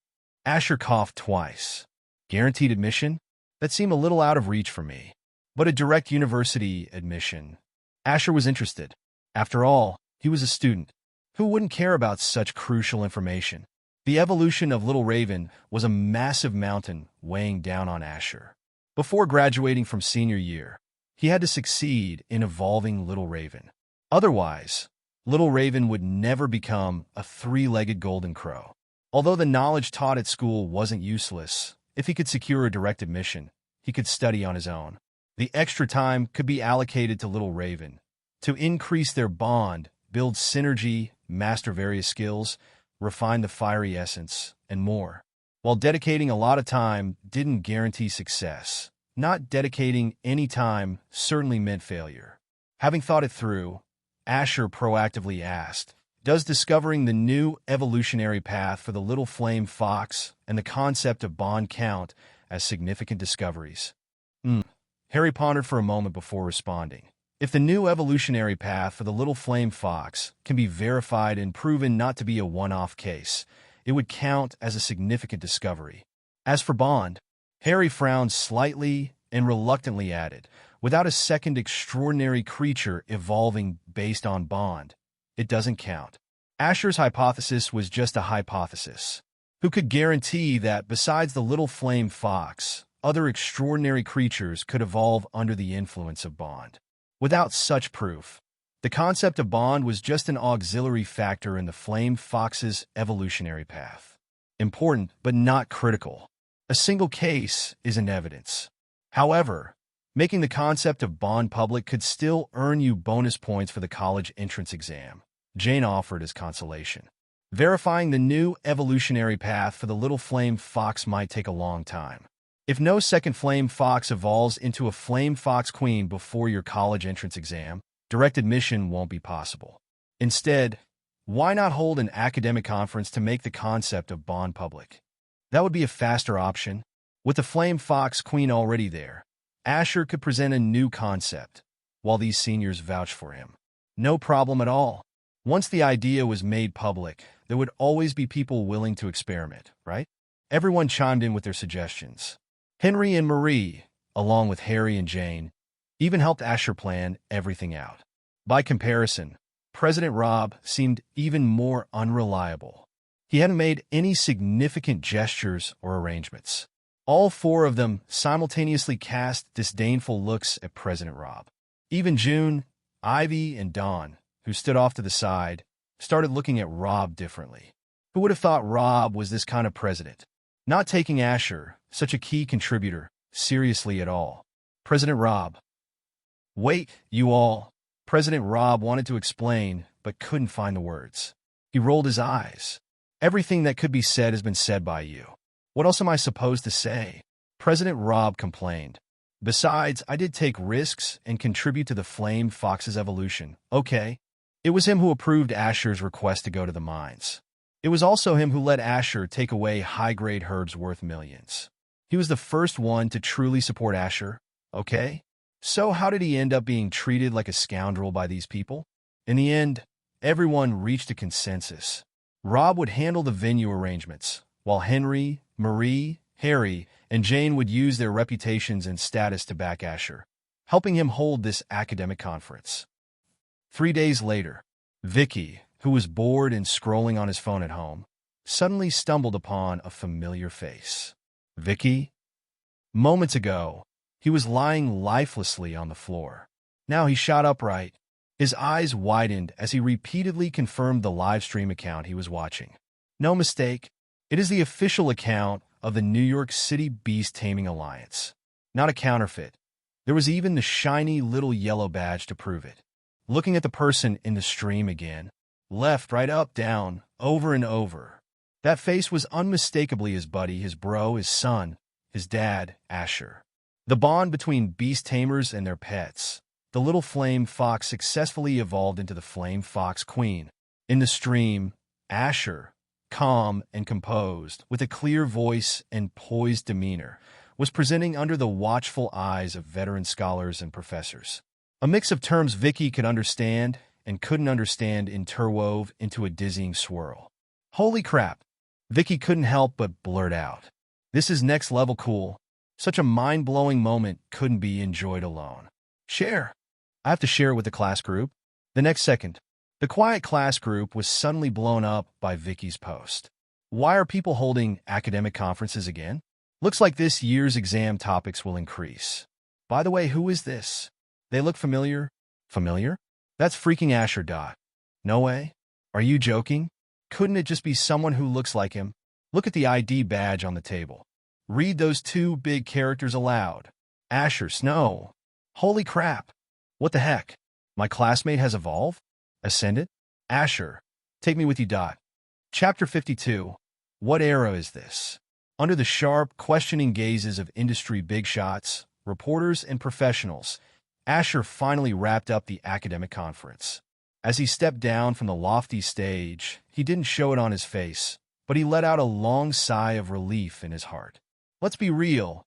Asher coughed twice. Guaranteed admission? That seemed a little out of reach for me. But a direct university admission. Asher was interested. After all, he was a student. Who wouldn't care about such crucial information? The evolution of Little Raven was a massive mountain weighing down on Asher. Before graduating from senior year, he had to succeed in evolving Little Raven. Otherwise, Little Raven would never become a three-legged golden crow. Although the knowledge taught at school wasn't useless, if he could secure a direct admission, he could study on his own. The extra time could be allocated to Little Raven to increase their bond, build synergy, master various skills, refine the fiery essence, and more. While dedicating a lot of time didn't guarantee success, not dedicating any time certainly meant failure. Having thought it through, Asher proactively asked, does discovering the new evolutionary path for the little flame fox and the concept of bond count as significant discoveries? Harry pondered for a moment before responding. If the new evolutionary path for the little flame fox can be verified and proven not to be a one-off case, it would count as a significant discovery. As for bond, Harry frowned slightly and reluctantly added, without a second extraordinary creature evolving based on bond, it doesn't count. Asher's hypothesis was just a hypothesis. Who could guarantee that, besides the little flame fox, other extraordinary creatures could evolve under the influence of bond? Without such proof, the concept of bond was just an auxiliary factor in the flame fox's evolutionary path. Important, but not critical. A single case isn't evidence. However, making the concept of bond public could still earn you bonus points for the college entrance exam, Jane offered as consolation. Verifying the new evolutionary path for the little flame fox might take a long time. If no second flame fox evolves into a flame fox queen before your college entrance exam, direct admission won't be possible. Instead, why not hold an academic conference to make the concept of bond public? That would be a faster option. With the flame fox queen already there, Asher could present a new concept, while these seniors vouched for him. No problem at all. Once the idea was made public, there would always be people willing to experiment, right? Everyone chimed in with their suggestions. Henry and Marie, along with Harry and Jane, even helped Asher plan everything out. By comparison, President Rob seemed even more unreliable. He hadn't made any significant gestures or arrangements. All four of them simultaneously cast disdainful looks at President Rob. Even June, Ivy, and Dawn, who stood off to the side, started looking at Rob differently. Who would have thought Rob was this kind of president? Not taking Asher, such a key contributor, seriously at all. President Rob. Wait, you all, President Rob wanted to explain, but couldn't find the words. He rolled his eyes. Everything that could be said has been said by you. What else am I supposed to say? President Rob complained. Besides, I did take risks and contribute to the Flame Fox's evolution. Okay. It was him who approved Asher's request to go to the mines. It was also him who let Asher take away high-grade herbs worth millions. He was the first one to truly support Asher, okay? So how did he end up being treated like a scoundrel by these people? In the end, everyone reached a consensus. Rob would handle the venue arrangements, while Henry, Marie, Harry, and Jane would use their reputations and status to back Asher, helping him hold this academic conference. 3 days later, Vicky, who was bored and scrolling on his phone at home, suddenly stumbled upon a familiar face. Vicky? Moments ago, he was lying lifelessly on the floor. Now he shot upright. His eyes widened as he repeatedly confirmed the live stream account he was watching. No mistake, it is the official account of the New York City Beast Taming Alliance. Not a counterfeit. There was even the shiny little yellow badge to prove it. Looking at the person in the stream again, left, right, up, down, over and over. That face was unmistakably his buddy, his bro, his son, his dad, Asher. The bond between beast tamers and their pets. The little flame fox successfully evolved into the flame fox queen. In the stream, Asher, calm and composed, with a clear voice and poised demeanor, was presenting under the watchful eyes of veteran scholars and professors. A mix of terms Vicky could understand and couldn't understand interwove into a dizzying swirl. Holy crap! Vicky couldn't help but blurt out. This is next level cool. Such a mind-blowing moment couldn't be enjoyed alone. Share. I have to share it with the class group. The next second, the quiet class group was suddenly blown up by Vicky's post. Why are people holding academic conferences again? Looks like this year's exam topics will increase. By the way, who is this? They look familiar. Familiar? That's freaking Asher. No way. Are you joking? Couldn't it just be someone who looks like him? Look at the ID badge on the table. Read those 2 big characters aloud. Asher Snow. Holy crap. What the heck? My classmate has evolved? Ascended? Asher, take me with you. Chapter 52. What era is this? Under the sharp, questioning gazes of industry big shots, reporters, and professionals, Asher finally wrapped up the academic conference. As he stepped down from the lofty stage, he didn't show it on his face, but he let out a long sigh of relief in his heart. Let's be real.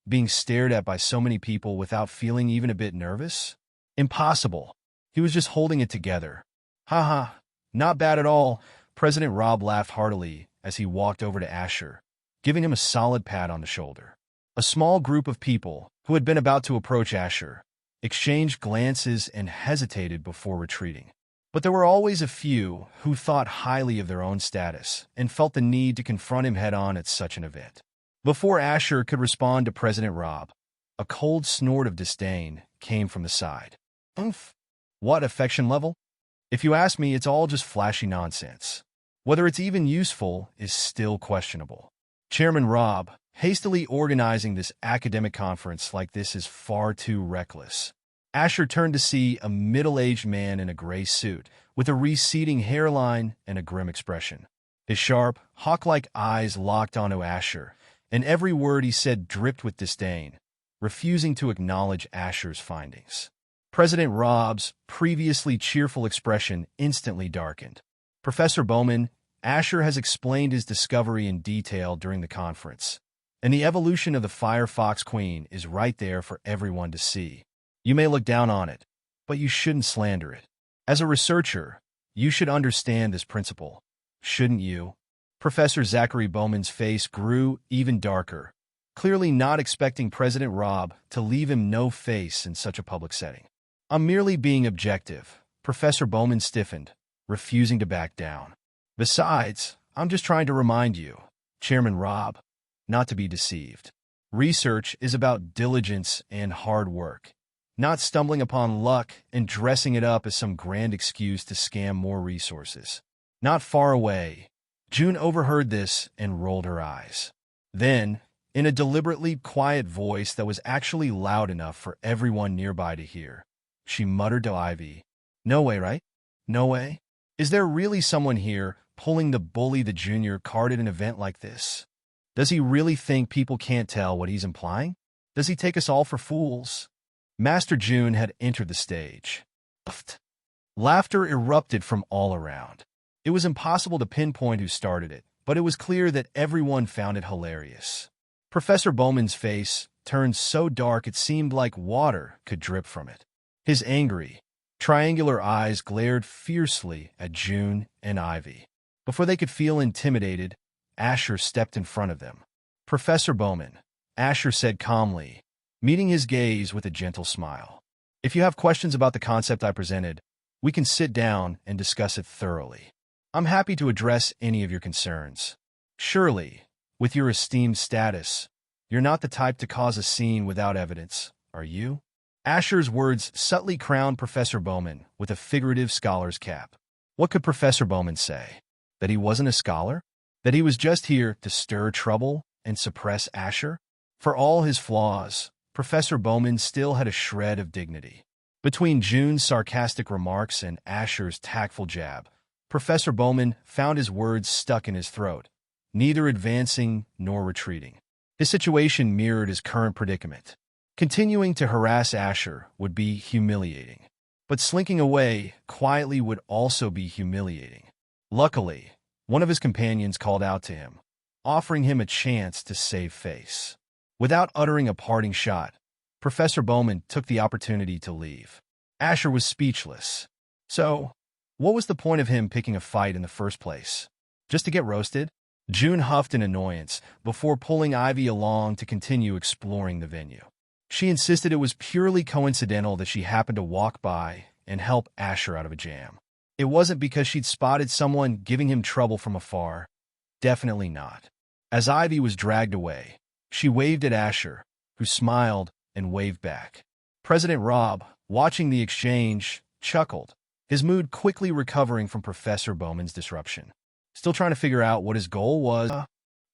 Being stared at by so many people without feeling even a bit nervous? Impossible. He was just holding it together. Haha, not bad at all. President Rob laughed heartily as he walked over to Asher, giving him a solid pat on the shoulder. A small group of people, who had been about to approach Asher, exchanged glances and hesitated before retreating. But there were always a few who thought highly of their own status and felt the need to confront him head-on at such an event. Before Asher could respond to President Rob, a cold snort of disdain came from the side. Oomph! What affection level? If you ask me, it's all just flashy nonsense. Whether it's even useful is still questionable. Chairman Rob, hastily organizing this academic conference like this is far too reckless. Asher turned to see a middle-aged man in a gray suit, with a receding hairline and a grim expression. His sharp, hawk-like eyes locked onto Asher, and every word he said dripped with disdain, refusing to acknowledge Asher's findings. President Rob's previously cheerful expression instantly darkened. Professor Bowman, Asher has explained his discovery in detail during the conference, and the evolution of the Firefox Queen is right there for everyone to see. You may look down on it, but you shouldn't slander it. As a researcher, you should understand this principle, shouldn't you? Professor Zachary Bowman's face grew even darker, clearly not expecting President Rob to leave him no face in such a public setting. I'm merely being objective. Professor Bowman stiffened, refusing to back down. Besides, I'm just trying to remind you, Chairman Rob, not to be deceived. Research is about diligence and hard work, not stumbling upon luck and dressing it up as some grand excuse to scam more resources. Not far away, June overheard this and rolled her eyes. Then, in a deliberately quiet voice that was actually loud enough for everyone nearby to hear, she muttered to Ivy, No way, right? No way? Is there really someone here pulling the bully the junior card at an event like this? Does he really think people can't tell what he's implying? Does he take us all for fools? Master June had entered the stage. Laughter erupted from all around. It was impossible to pinpoint who started it, but it was clear that everyone found it hilarious. Professor Bowman's face turned so dark it seemed like water could drip from it. His angry, triangular eyes glared fiercely at June and Ivy. Before they could feel intimidated, Asher stepped in front of them. "Professor Bowman," Asher said calmly, meeting his gaze with a gentle smile. "If you have questions about the concept I presented, we can sit down and discuss it thoroughly. I'm happy to address any of your concerns. Surely, with your esteemed status, you're not the type to cause a scene without evidence, are you?" Asher's words subtly crowned Professor Bowman with a figurative scholar's cap. What could Professor Bowman say? That he wasn't a scholar? That he was just here to stir trouble and suppress Asher? For all his flaws, Professor Bowman still had a shred of dignity. Between June's sarcastic remarks and Asher's tactful jab, Professor Bowman found his words stuck in his throat, neither advancing nor retreating. His situation mirrored his current predicament. Continuing to harass Asher would be humiliating, but slinking away quietly would also be humiliating. Luckily, one of his companions called out to him, offering him a chance to save face. Without uttering a parting shot, Professor Bowman took the opportunity to leave. Asher was speechless. So, what was the point of him picking a fight in the first place? Just to get roasted? June huffed in annoyance before pulling Ivy along to continue exploring the venue. She insisted it was purely coincidental that she happened to walk by and help Asher out of a jam. It wasn't because she'd spotted someone giving him trouble from afar. Definitely not. As Ivy was dragged away, she waved at Asher, who smiled and waved back. President Rob, watching the exchange, chuckled, his mood quickly recovering from Professor Bowman's disruption. Still trying to figure out what his goal was,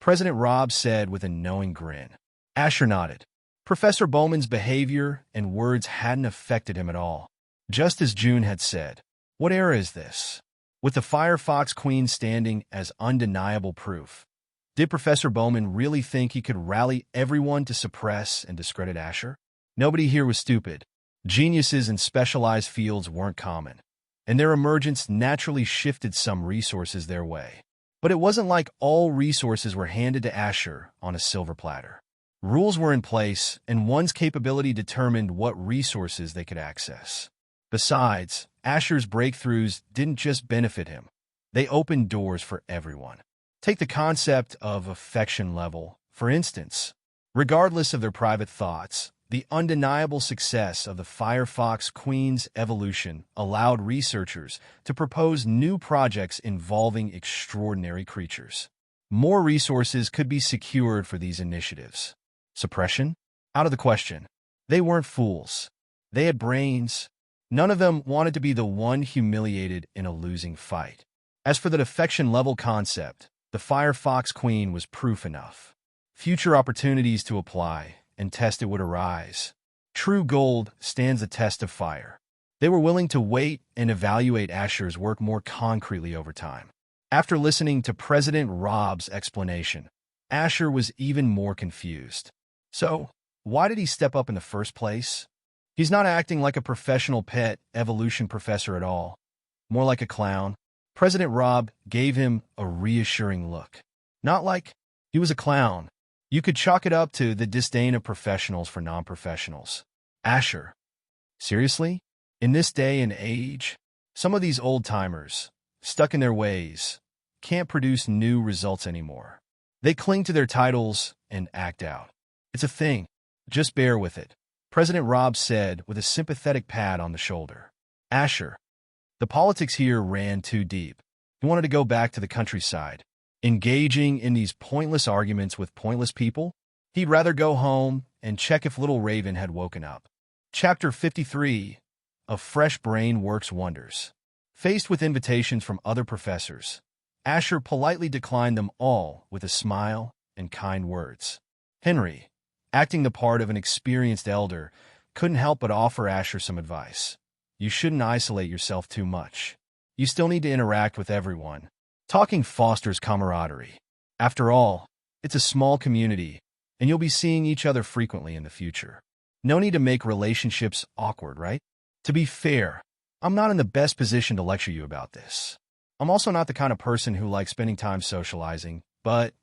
President Rob said with a knowing grin. Asher nodded. Professor Bowman's behavior and words hadn't affected him at all. Just as June had said, what era is this? With the Firefox Queen standing as undeniable proof, did Professor Bowman really think he could rally everyone to suppress and discredit Asher? Nobody here was stupid. Geniuses in specialized fields weren't common, and their emergence naturally shifted some resources their way. But it wasn't like all resources were handed to Asher on a silver platter. Rules were in place, and one's capability determined what resources they could access. Besides, Asher's breakthroughs didn't just benefit him. They opened doors for everyone. Take the concept of affection level, for instance. Regardless of their private thoughts, the undeniable success of the Firefox Queen's evolution allowed researchers to propose new projects involving extraordinary creatures. More resources could be secured for these initiatives. Suppression? Out of the question. They weren't fools. They had brains. None of them wanted to be the one humiliated in a losing fight. As for the defection level concept, the Firefox Queen was proof enough. Future opportunities to apply and test it would arise. True gold stands the test of fire. They were willing to wait and evaluate Asher's work more concretely over time. After listening to President Rob's explanation, Asher was even more confused. So, why did he step up in the first place? He's not acting like a professional pet evolution professor at all. More like a clown. President Rob gave him a reassuring look. Not like he was a clown. You could chalk it up to the disdain of professionals for non-professionals. Asher. Seriously? In this day and age, some of these old-timers, stuck in their ways, can't produce new results anymore. They cling to their titles and act out. It's a thing. Just bear with it, President Rob said with a sympathetic pat on the shoulder. Asher. The politics here ran too deep. He wanted to go back to the countryside. Engaging in these pointless arguments with pointless people? He'd rather go home and check if little Raven had woken up. Chapter 53. A Fresh Brain Works Wonders. Faced with invitations from other professors, Asher politely declined them all with a smile and kind words. Henry, acting the part of an experienced elder, couldn't help but offer Asher some advice. you shouldn't isolate yourself too much. You still need to interact with everyone. Talking fosters camaraderie. After all, it's a small community, and you'll be seeing each other frequently in the future. No need to make relationships awkward, right? To be fair, I'm not in the best position to lecture you about this. I'm also not the kind of person who likes spending time socializing, but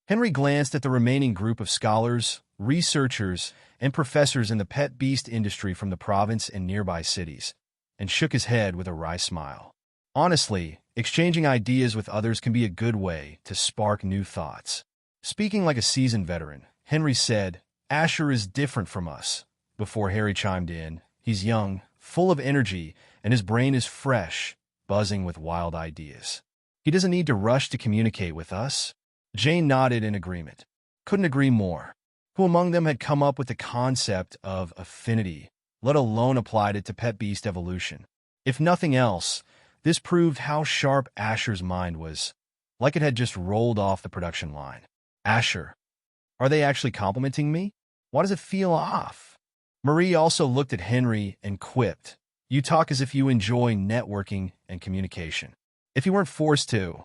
Henry glanced at the remaining group of scholars, researchers, and professors in the pet beast industry from the province and nearby cities, and shook his head with a wry smile. Honestly, exchanging ideas with others can be a good way to spark new thoughts. Speaking like a seasoned veteran, Henry said, "Asher is different from us." Before Harry chimed in, he's young, full of energy, and his brain is fresh, buzzing with wild ideas. He doesn't need to rush to communicate with us. Jane nodded in agreement. Couldn't agree more. Who among them had come up with the concept of affinity, let alone applied it to pet beast evolution? If nothing else, this proved how sharp Asher's mind was, like it had just rolled off the production line. Asher, are they actually complimenting me? Why does it feel off? Marie also looked at Henry and quipped, "You talk as if you enjoy networking and communication." If he weren't forced to,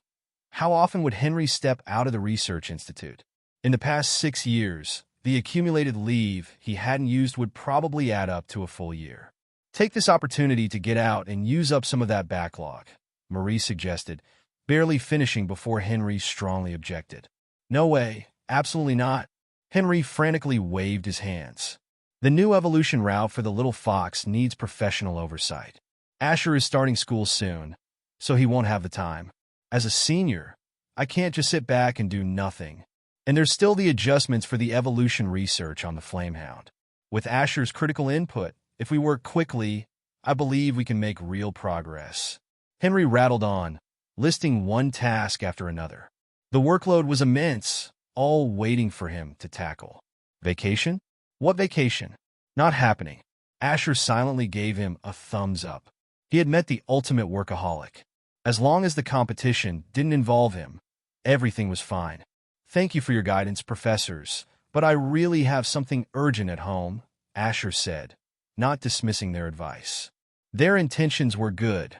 how often would Henry step out of the research institute? In the past 6 years, the accumulated leave he hadn't used would probably add up to a full year. Take this opportunity to get out and use up some of that backlog, Marie suggested, barely finishing before Henry strongly objected. No way, absolutely not. Henry frantically waved his hands. The new evolution route for the little fox needs professional oversight. Asher is starting school soon, so he won't have the time. As a senior, I can't just sit back and do nothing. And there's still the adjustments for the evolution research on the Flamehound. With Asher's critical input, if we work quickly, I believe we can make real progress. Henry rattled on, listing one task after another. The workload was immense, all waiting for him to tackle. Vacation? What vacation? Not happening. Asher silently gave him a thumbs up. He had met the ultimate workaholic. As long as the competition didn't involve him, everything was fine. "Thank you for your guidance, professors, but I really have something urgent at home," Asher said, not dismissing their advice. Their intentions were good,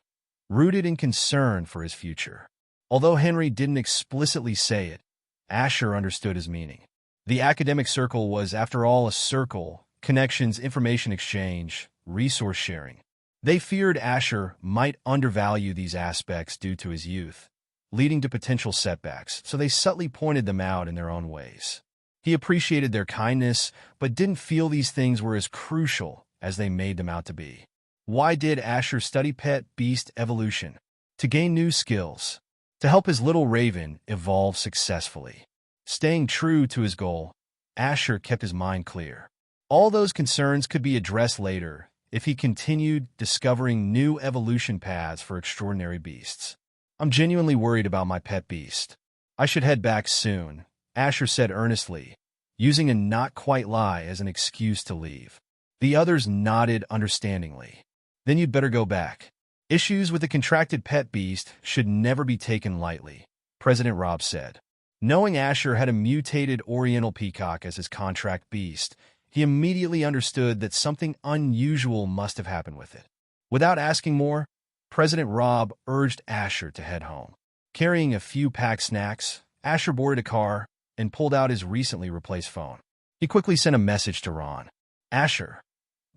rooted in concern for his future. Although Henry didn't explicitly say it, Asher understood his meaning. The academic circle was, after all, a circle: connections, information exchange, resource sharing. They feared Asher might undervalue these aspects due to his youth, leading to potential setbacks, so they subtly pointed them out in their own ways. He appreciated their kindness, but didn't feel these things were as crucial as they made them out to be. Why did Asher study pet beast evolution? To gain new skills, to help his little raven evolve successfully. Staying true to his goal, Asher kept his mind clear. All those concerns could be addressed later if he continued discovering new evolution paths for extraordinary beasts. "I'm genuinely worried about my pet beast. I should head back soon," Asher said earnestly, using a not-quite lie as an excuse to leave. The others nodded understandingly. "Then you'd better go back. Issues with the contracted pet beast should never be taken lightly," President Rob said. Knowing Asher had a mutated oriental peacock as his contract beast, he immediately understood that something unusual must have happened with it. Without asking more, President Rob urged Asher to head home. Carrying a few packed snacks, Asher boarded a car and pulled out his recently replaced phone. He quickly sent a message to Ron. "Asher,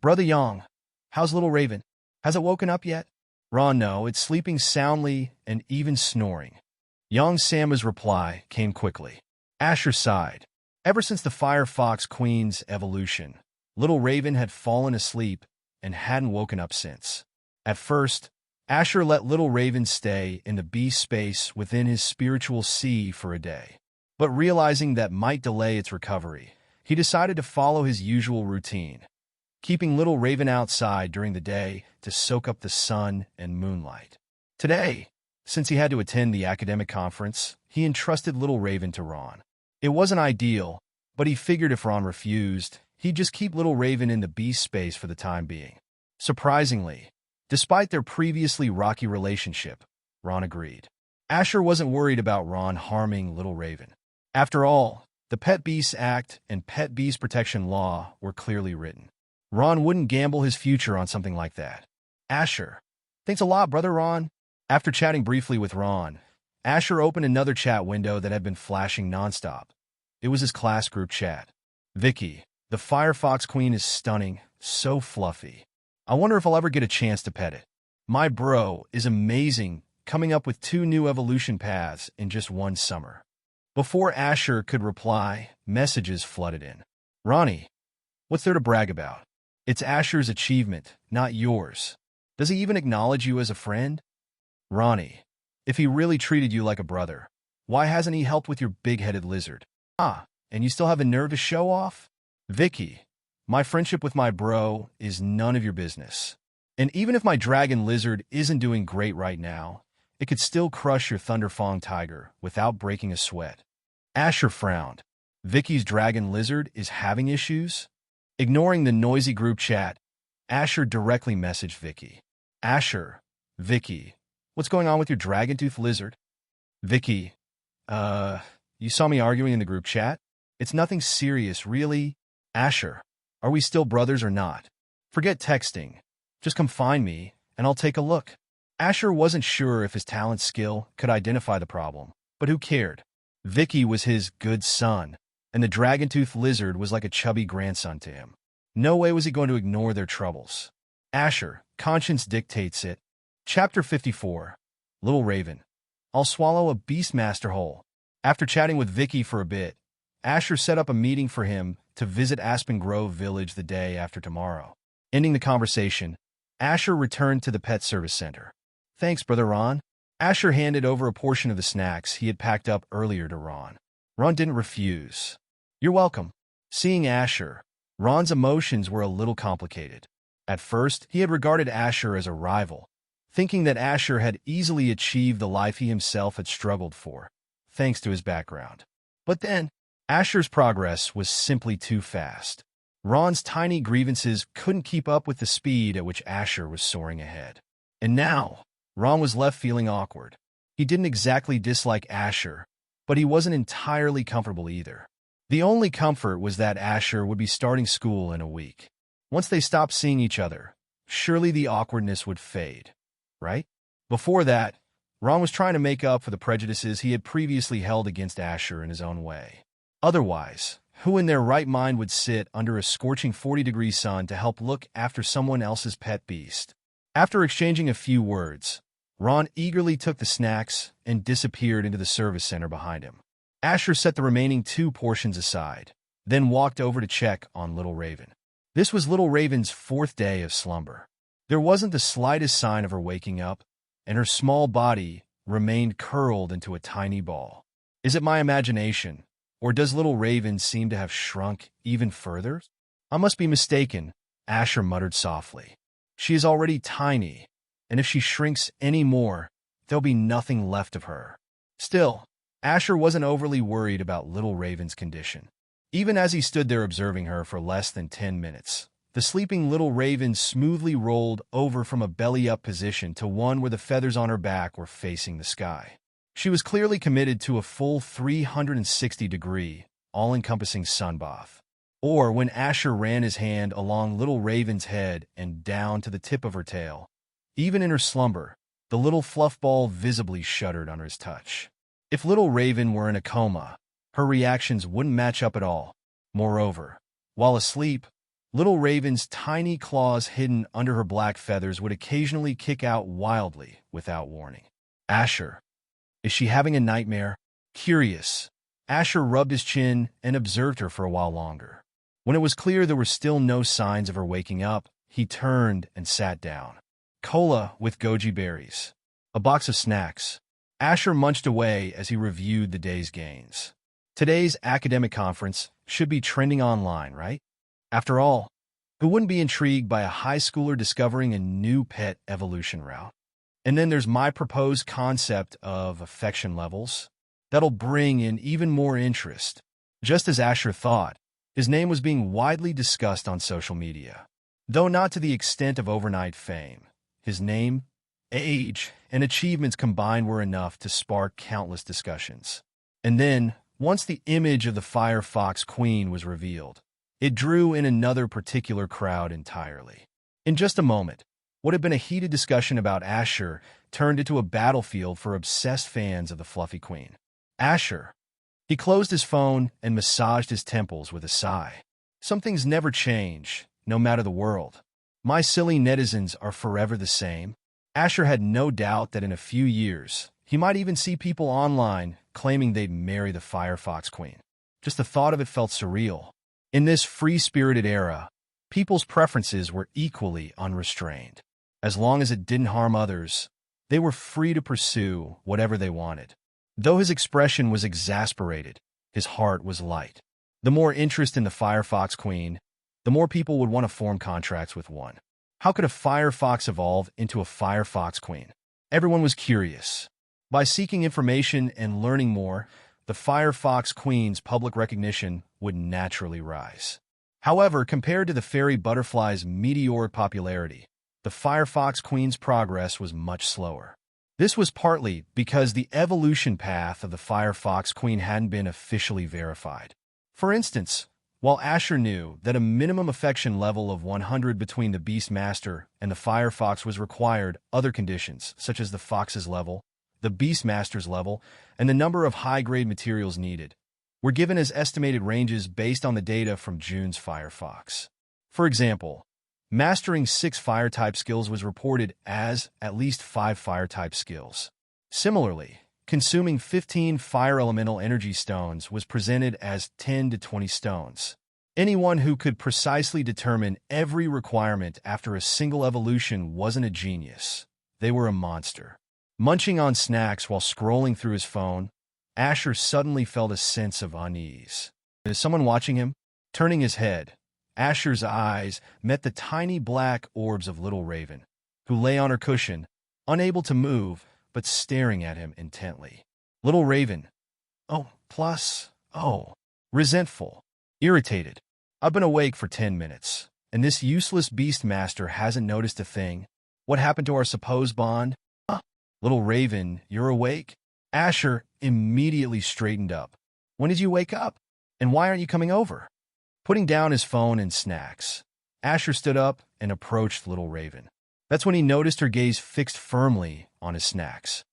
Brother Young, how's little Raven? Has it woken up yet?" "Ron, no, it's sleeping soundly and even snoring." Young Samma's reply came quickly. Asher sighed. Ever since the Firefox Queen's evolution, little Raven had fallen asleep and hadn't woken up since. At first, Asher let little Raven stay in the beast space within his spiritual sea for a day. But realizing that might delay its recovery, he decided to follow his usual routine, keeping little Raven outside during the day to soak up the sun and moonlight. Today, since he had to attend the academic conference, he entrusted little Raven to Ron. It wasn't ideal, but he figured if Ron refused, he'd just keep little Raven in the beast space for the time being. Surprisingly, despite their previously rocky relationship, Ron agreed. Asher wasn't worried about Ron harming little Raven. After all, the Pet Beasts Act and Pet Beast Protection Law were clearly written. Ron wouldn't gamble his future on something like that. Asher. Thanks a lot, brother Ron. After chatting briefly with Ron, Asher opened another chat window that had been flashing nonstop. It was his class group chat. Vicky, the Firefox Queen is stunning, so fluffy. I wonder if I'll ever get a chance to pet it. My bro is amazing, coming up with 2 new evolution paths in just one summer. Before Asher could reply, messages flooded in. Ronnie, what's there to brag about? It's Asher's achievement, not yours. Does he even acknowledge you as a friend? Ronnie, if he really treated you like a brother, why hasn't he helped with your big-headed lizard? And you still have a nerve to show off? Vicky, my friendship with my bro is none of your business. And even if my dragon lizard isn't doing great right now, it could still crush your Thunderfang tiger without breaking a sweat. Asher frowned. Vicky's dragon lizard is having issues? Ignoring the noisy group chat, Asher directly messaged Vicky. Asher, Vicky, what's going on with your dragon-tooth lizard? Vicky, you saw me arguing in the group chat? It's nothing serious, really. Asher, are we still brothers or not? Forget texting. Just come find me, and I'll take a look. Asher wasn't sure if his talent skill could identify the problem, but who cared? Vicky was his good son, and the dragon-tooth lizard was like a chubby grandson to him. No way was he going to ignore their troubles. Asher, conscience dictates it. Chapter 54. Little Raven. I'll swallow a beastmaster whole. After chatting with Vicky for a bit, Asher set up a meeting for him to visit Aspen Grove Village the day after tomorrow. Ending the conversation, Asher returned to the pet service center. Thanks, brother Ron. Asher handed over a portion of the snacks he had packed up earlier to Ron. Ron didn't refuse. You're welcome. Seeing Asher, Ron's emotions were a little complicated. At first, he had regarded Asher as a rival, thinking that Asher had easily achieved the life he himself had struggled for, thanks to his background. But then, Asher's progress was simply too fast. Ron's tiny grievances couldn't keep up with the speed at which Asher was soaring ahead. And now, Ron was left feeling awkward. He didn't exactly dislike Asher, but he wasn't entirely comfortable either. The only comfort was that Asher would be starting school in a week. Once they stopped seeing each other, surely the awkwardness would fade, right? Before that, Ron was trying to make up for the prejudices he had previously held against Asher in his own way. Otherwise, who in their right mind would sit under a scorching 40-degree sun to help look after someone else's pet beast? After exchanging a few words, Ron eagerly took the snacks and disappeared into the service center behind him. Asher set the remaining 2 portions aside, then walked over to check on Little Raven. This was Little Raven's 4th day of slumber. There wasn't the slightest sign of her waking up, and her small body remained curled into a tiny ball. Is it my imagination, or does Little Raven seem to have shrunk even further? I must be mistaken, Asher muttered softly. She is already tiny, and if she shrinks any more, there'll be nothing left of her. Still, Asher wasn't overly worried about Little Raven's condition. Even as he stood there observing her for less than 10 minutes, the sleeping Little Raven smoothly rolled over from a belly-up position to one where the feathers on her back were facing the sky. She was clearly committed to a full 360-degree, all-encompassing sunbath. Or when Asher ran his hand along Little Raven's head and down to the tip of her tail. Even in her slumber, the little fluff ball visibly shuddered under his touch. If Little Raven were in a coma, her reactions wouldn't match up at all. Moreover, while asleep, Little Raven's tiny claws hidden under her black feathers would occasionally kick out wildly without warning. Asher. Is she having a nightmare? Curious, Asher rubbed his chin and observed her for a while longer. When it was clear there were still no signs of her waking up, he turned and sat down. Cola with goji berries. A box of snacks. Asher munched away as he reviewed the day's gains. Today's academic conference should be trending online, right? After all, who wouldn't be intrigued by a high schooler discovering a new pet evolution route? And then there's my proposed concept of affection levels. That'll bring in even more interest. Just as Asher thought, his name was being widely discussed on social media. Though not to the extent of overnight fame, his name, age, and achievements combined were enough to spark countless discussions. And then, once the image of the Firefox Queen was revealed, it drew in another particular crowd entirely. In just a moment, What had been a heated discussion about Asher turned into a battlefield for obsessed fans of the fluffy queen. Asher. He closed his phone and massaged his temples with a sigh. Some things never change, no matter the world. My silly netizens are forever the same. Asher had no doubt that in a few years, he might even see people online claiming they'd marry the Firefox Queen. Just the thought of it felt surreal. In this free-spirited era, people's preferences were equally unrestrained. As long as it didn't harm others, they were free to pursue whatever they wanted. Though his expression was exasperated, his heart was light. The more interest in the Firefox Queen, the more people would want to form contracts with one. How could a Firefox evolve into a Firefox Queen? Everyone was curious. By seeking information and learning more, the Firefox Queen's public recognition would naturally rise. However, compared to the fairy butterfly's meteoric popularity, the Firefox Queen's progress was much slower. This was partly because the evolution path of the Firefox Queen hadn't been officially verified. For instance, while Asher knew that a minimum affection level of 100 between the Beastmaster and the Firefox was required, other conditions, such as the Fox's level, the Beastmaster's level, and the number of high-grade materials needed, were given as estimated ranges based on the data from June's Firefox. For example, mastering 6 fire-type skills was reported as at least 5 fire-type skills. Similarly, consuming 15 fire elemental energy stones was presented as 10 to 20 stones. Anyone who could precisely determine every requirement after a single evolution wasn't a genius. They were a monster. Munching on snacks while scrolling through his phone, Asher suddenly felt a sense of unease. Is someone watching him? Turning his head, Asher's eyes met the tiny black orbs of Little Raven, who lay on her cushion, unable to move, but staring at him intently. Little Raven. Resentful. Irritated. I've been awake for 10 minutes, and this useless Beastmaster hasn't noticed a thing. What happened to our supposed bond? Little Raven, you're awake? Asher immediately straightened up. When did you wake up? And why aren't you coming over? Putting down his phone and snacks, Asher stood up and approached Little Raven. That's when he noticed her gaze fixed firmly on his snacks.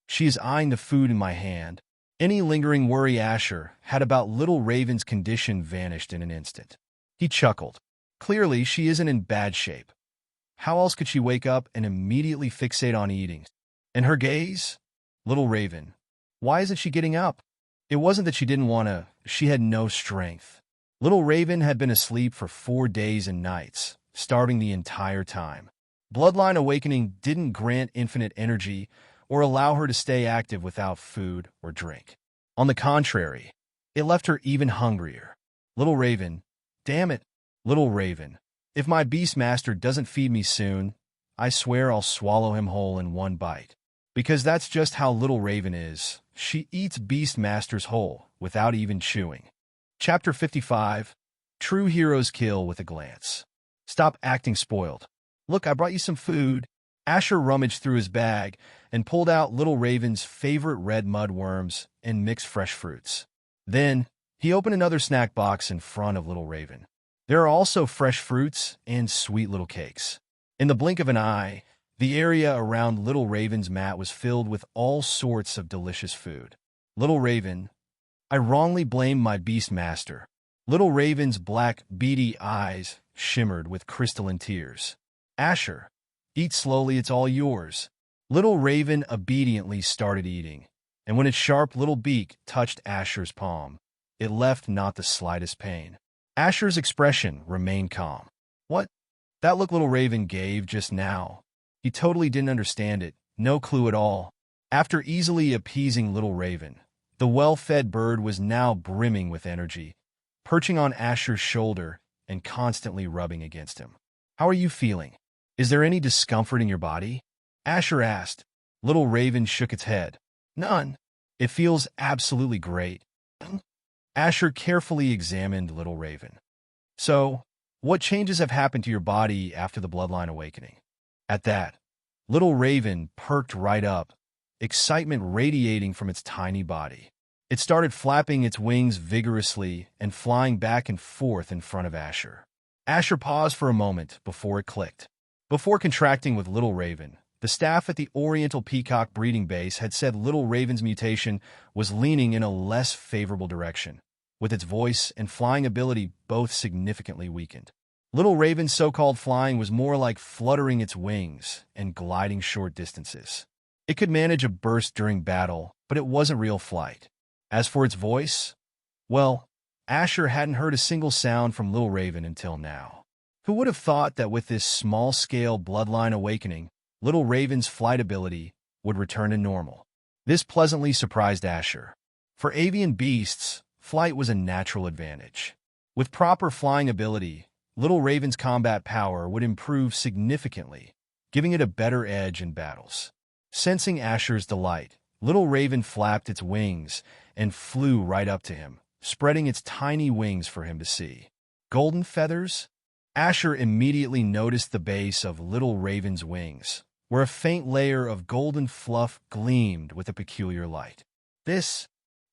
She is eyeing the food in my hand. Any lingering worry Asher had about Little Raven's condition vanished in an instant. He chuckled. Clearly, she isn't in bad shape. How else could she wake up and immediately fixate on eating? And her gaze? Little Raven. Why isn't she getting up? It wasn't that she didn't want to. She had no strength. Little Raven had been asleep for 4 days and nights, starving the entire time. Bloodline Awakening didn't grant infinite energy or allow her to stay active without food or drink. On the contrary, it left her even hungrier. Little Raven. Damn it, Little Raven. If my Beastmaster doesn't feed me soon, I swear I'll swallow him whole in one bite. Because that's just how Little Raven is. She eats Beastmasters whole, without even chewing. Chapter 55. True Heroes Kill with a Glance. Stop acting spoiled. Look, I brought you some food. Asher rummaged through his bag and pulled out Little Raven's favorite red mud worms and mixed fresh fruits. Then, he opened another snack box in front of Little Raven. There are also fresh fruits and sweet little cakes. In the blink of an eye, the area around Little Raven's mat was filled with all sorts of delicious food. Little Raven. I wrongly blamed my Beastmaster. Little Raven's black, beady eyes shimmered with crystalline tears. Asher. Eat slowly, it's all yours. Little Raven obediently started eating, and when its sharp little beak touched Asher's palm, it left not the slightest pain. Asher's expression remained calm. What? That look Little Raven gave just now. He totally didn't understand it, no clue at all. After easily appeasing Little Raven, the well-fed bird was now brimming with energy, perching on Asher's shoulder and constantly rubbing against him. How are you feeling? Is there any discomfort in your body? Asher asked. Little Raven shook its head. None. It feels absolutely great. Asher carefully examined Little Raven. So, what changes have happened to your body after the Bloodline Awakening? At that, Little Raven perked right up, excitement radiating from its tiny body. It started flapping its wings vigorously and flying back and forth in front of Asher. Asher paused for a moment before it clicked. Before contracting with Little Raven, the staff at the Oriental Peacock breeding base had said Little Raven's mutation was leaning in a less favorable direction, with its voice and flying ability both significantly weakened. Little Raven's so-called flying was more like fluttering its wings and gliding short distances. It could manage a burst during battle, but it wasn't real flight. As for its voice, well, Asher hadn't heard a single sound from Little Raven until now. Who would have thought that with this small-scale bloodline awakening, Little Raven's flight ability would return to normal? This pleasantly surprised Asher. For avian beasts, flight was a natural advantage. With proper flying ability, Little Raven's combat power would improve significantly, giving it a better edge in battles. Sensing Asher's delight, Little Raven flapped its wings and flew right up to him, spreading its tiny wings for him to see. Golden feathers? Asher immediately noticed the base of Little Raven's wings, where a faint layer of golden fluff gleamed with a peculiar light.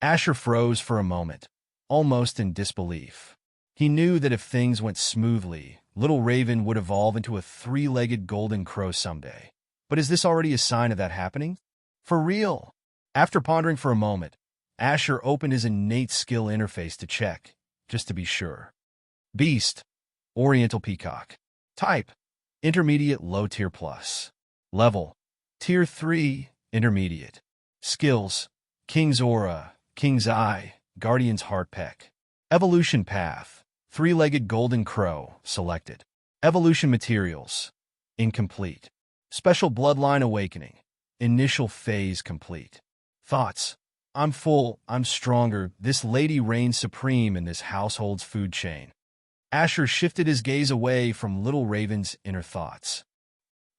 Asher froze for a moment, almost in disbelief. He knew that if things went smoothly, Little Raven would evolve into a three-legged golden crow someday. But is this already a sign of that happening? For real? After pondering for a moment, Asher opened his innate skill interface to check, just to be sure. Beast, Oriental Peacock. Type, Intermediate Low Tier Plus. Level, Tier 3, Intermediate. Skills, King's Aura, King's Eye, Guardian's Heart Peck. Evolution Path, Three-Legged Golden Crow, selected. Evolution Materials, incomplete. Special Bloodline Awakening, initial phase complete. Thoughts, I'm full, I'm stronger, this lady reigns supreme in this household's food chain. Asher shifted his gaze away from Little Raven's inner thoughts.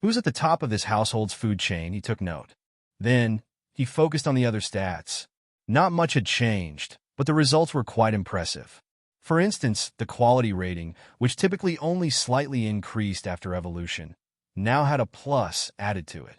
Who's at the top of this household's food chain? He took note. Then, he focused on the other stats. Not much had changed, but the results were quite impressive. For instance, the quality rating, which typically only slightly increased after evolution, now had a plus added to it.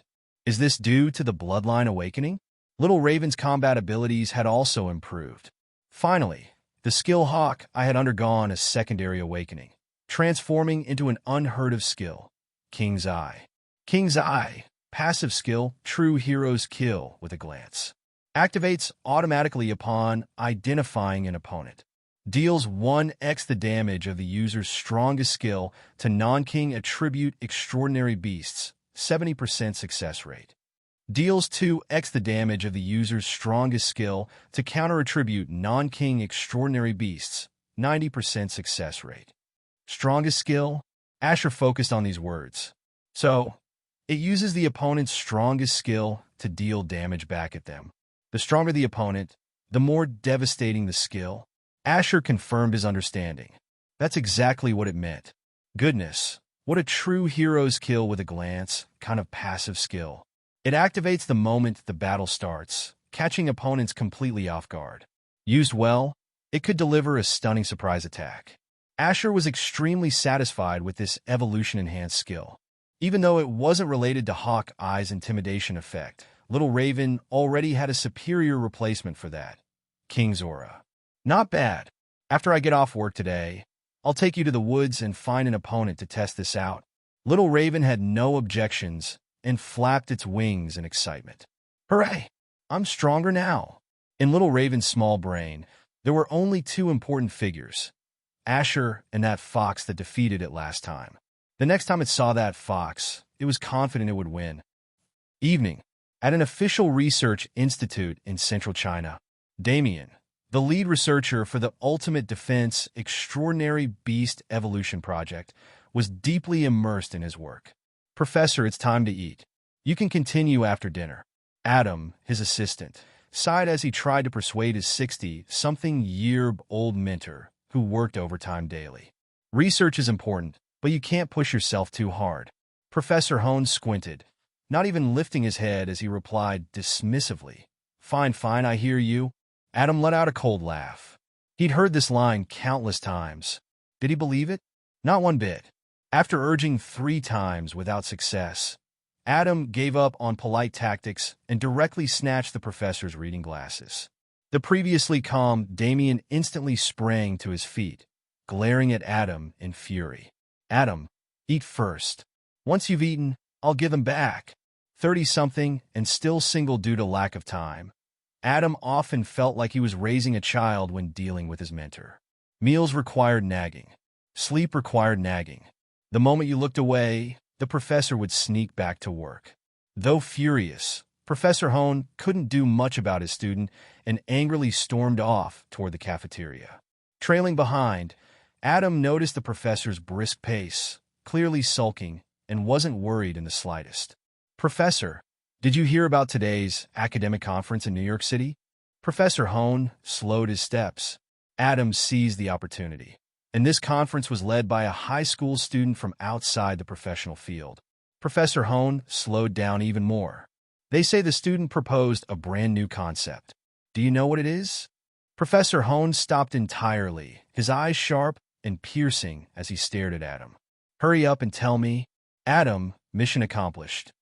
Is this due to the bloodline awakening? Little Raven's combat abilities had also improved. Finally, the skill Hawk I had undergone a secondary awakening, transforming into an unheard-of skill, King's Eye. King's Eye, passive skill, true hero's kill with a glance. Activates automatically upon identifying an opponent. Deals 1x the damage of the user's strongest skill to non-king attribute extraordinary beasts, 70% success rate. Deals 2x the damage of the user's strongest skill to counter-attribute non-king extraordinary beasts, 90% success rate. Strongest skill? Asher focused on these words. So, it uses the opponent's strongest skill to deal damage back at them. The stronger the opponent, the more devastating the skill. Asher confirmed his understanding. That's exactly what it meant. Goodness, what a true hero's kill with a glance, kind of passive skill. It activates the moment the battle starts, catching opponents completely off guard. Used well, it could deliver a stunning surprise attack. Asher was extremely satisfied with this evolution-enhanced skill. Even though it wasn't related to Hawk Eye's intimidation effect, Little Raven already had a superior replacement for that, King's Aura. Not bad. After I get off work today, I'll take you to the woods and find an opponent to test this out. Little Raven had no objections and flapped its wings in excitement. Hooray! I'm stronger now. In Little Raven's small brain, there were only two important figures, Asher and that fox that defeated it last time. The next time it saw that fox, it was confident it would win. Evening. At an official research institute in central China, Damien, the lead researcher for the Ultimate Defense Extraordinary Beast Evolution Project, was deeply immersed in his work. Professor, it's time to eat. You can continue after dinner. Adam, his assistant, sighed as he tried to persuade his 60-something-year-old mentor, who worked overtime daily. Research is important, but you can't push yourself too hard. Professor Hone squinted, not even lifting his head as he replied dismissively. Fine, I hear you. Adam let out a cold laugh. He'd heard this line countless times. Did he believe it? Not one bit. After urging 3 times without success, Adam gave up on polite tactics and directly snatched the professor's reading glasses. The previously calm Damien instantly sprang to his feet, glaring at Adam in fury. Adam, eat first. Once you've eaten, I'll give them back. 30-something and still single due to lack of time. Adam often felt like he was raising a child when dealing with his mentor. Meals required nagging. Sleep required nagging. The moment you looked away, the professor would sneak back to work. Though furious, Professor Hone couldn't do much about his student and angrily stormed off toward the cafeteria. Trailing behind, Adam noticed the professor's brisk pace, clearly sulking, and wasn't worried in the slightest. "Professor, did you hear about today's academic conference in New York City?" Professor Hone slowed his steps. Adam seized the opportunity. And this conference was led by a high school student from outside the professional field. Professor Hone slowed down even more. "They say the student proposed a brand new concept. Do you know what it is?" Professor Hone stopped entirely, his eyes sharp and piercing as he stared at Adam. "Hurry up and tell me." Adam, mission accomplished.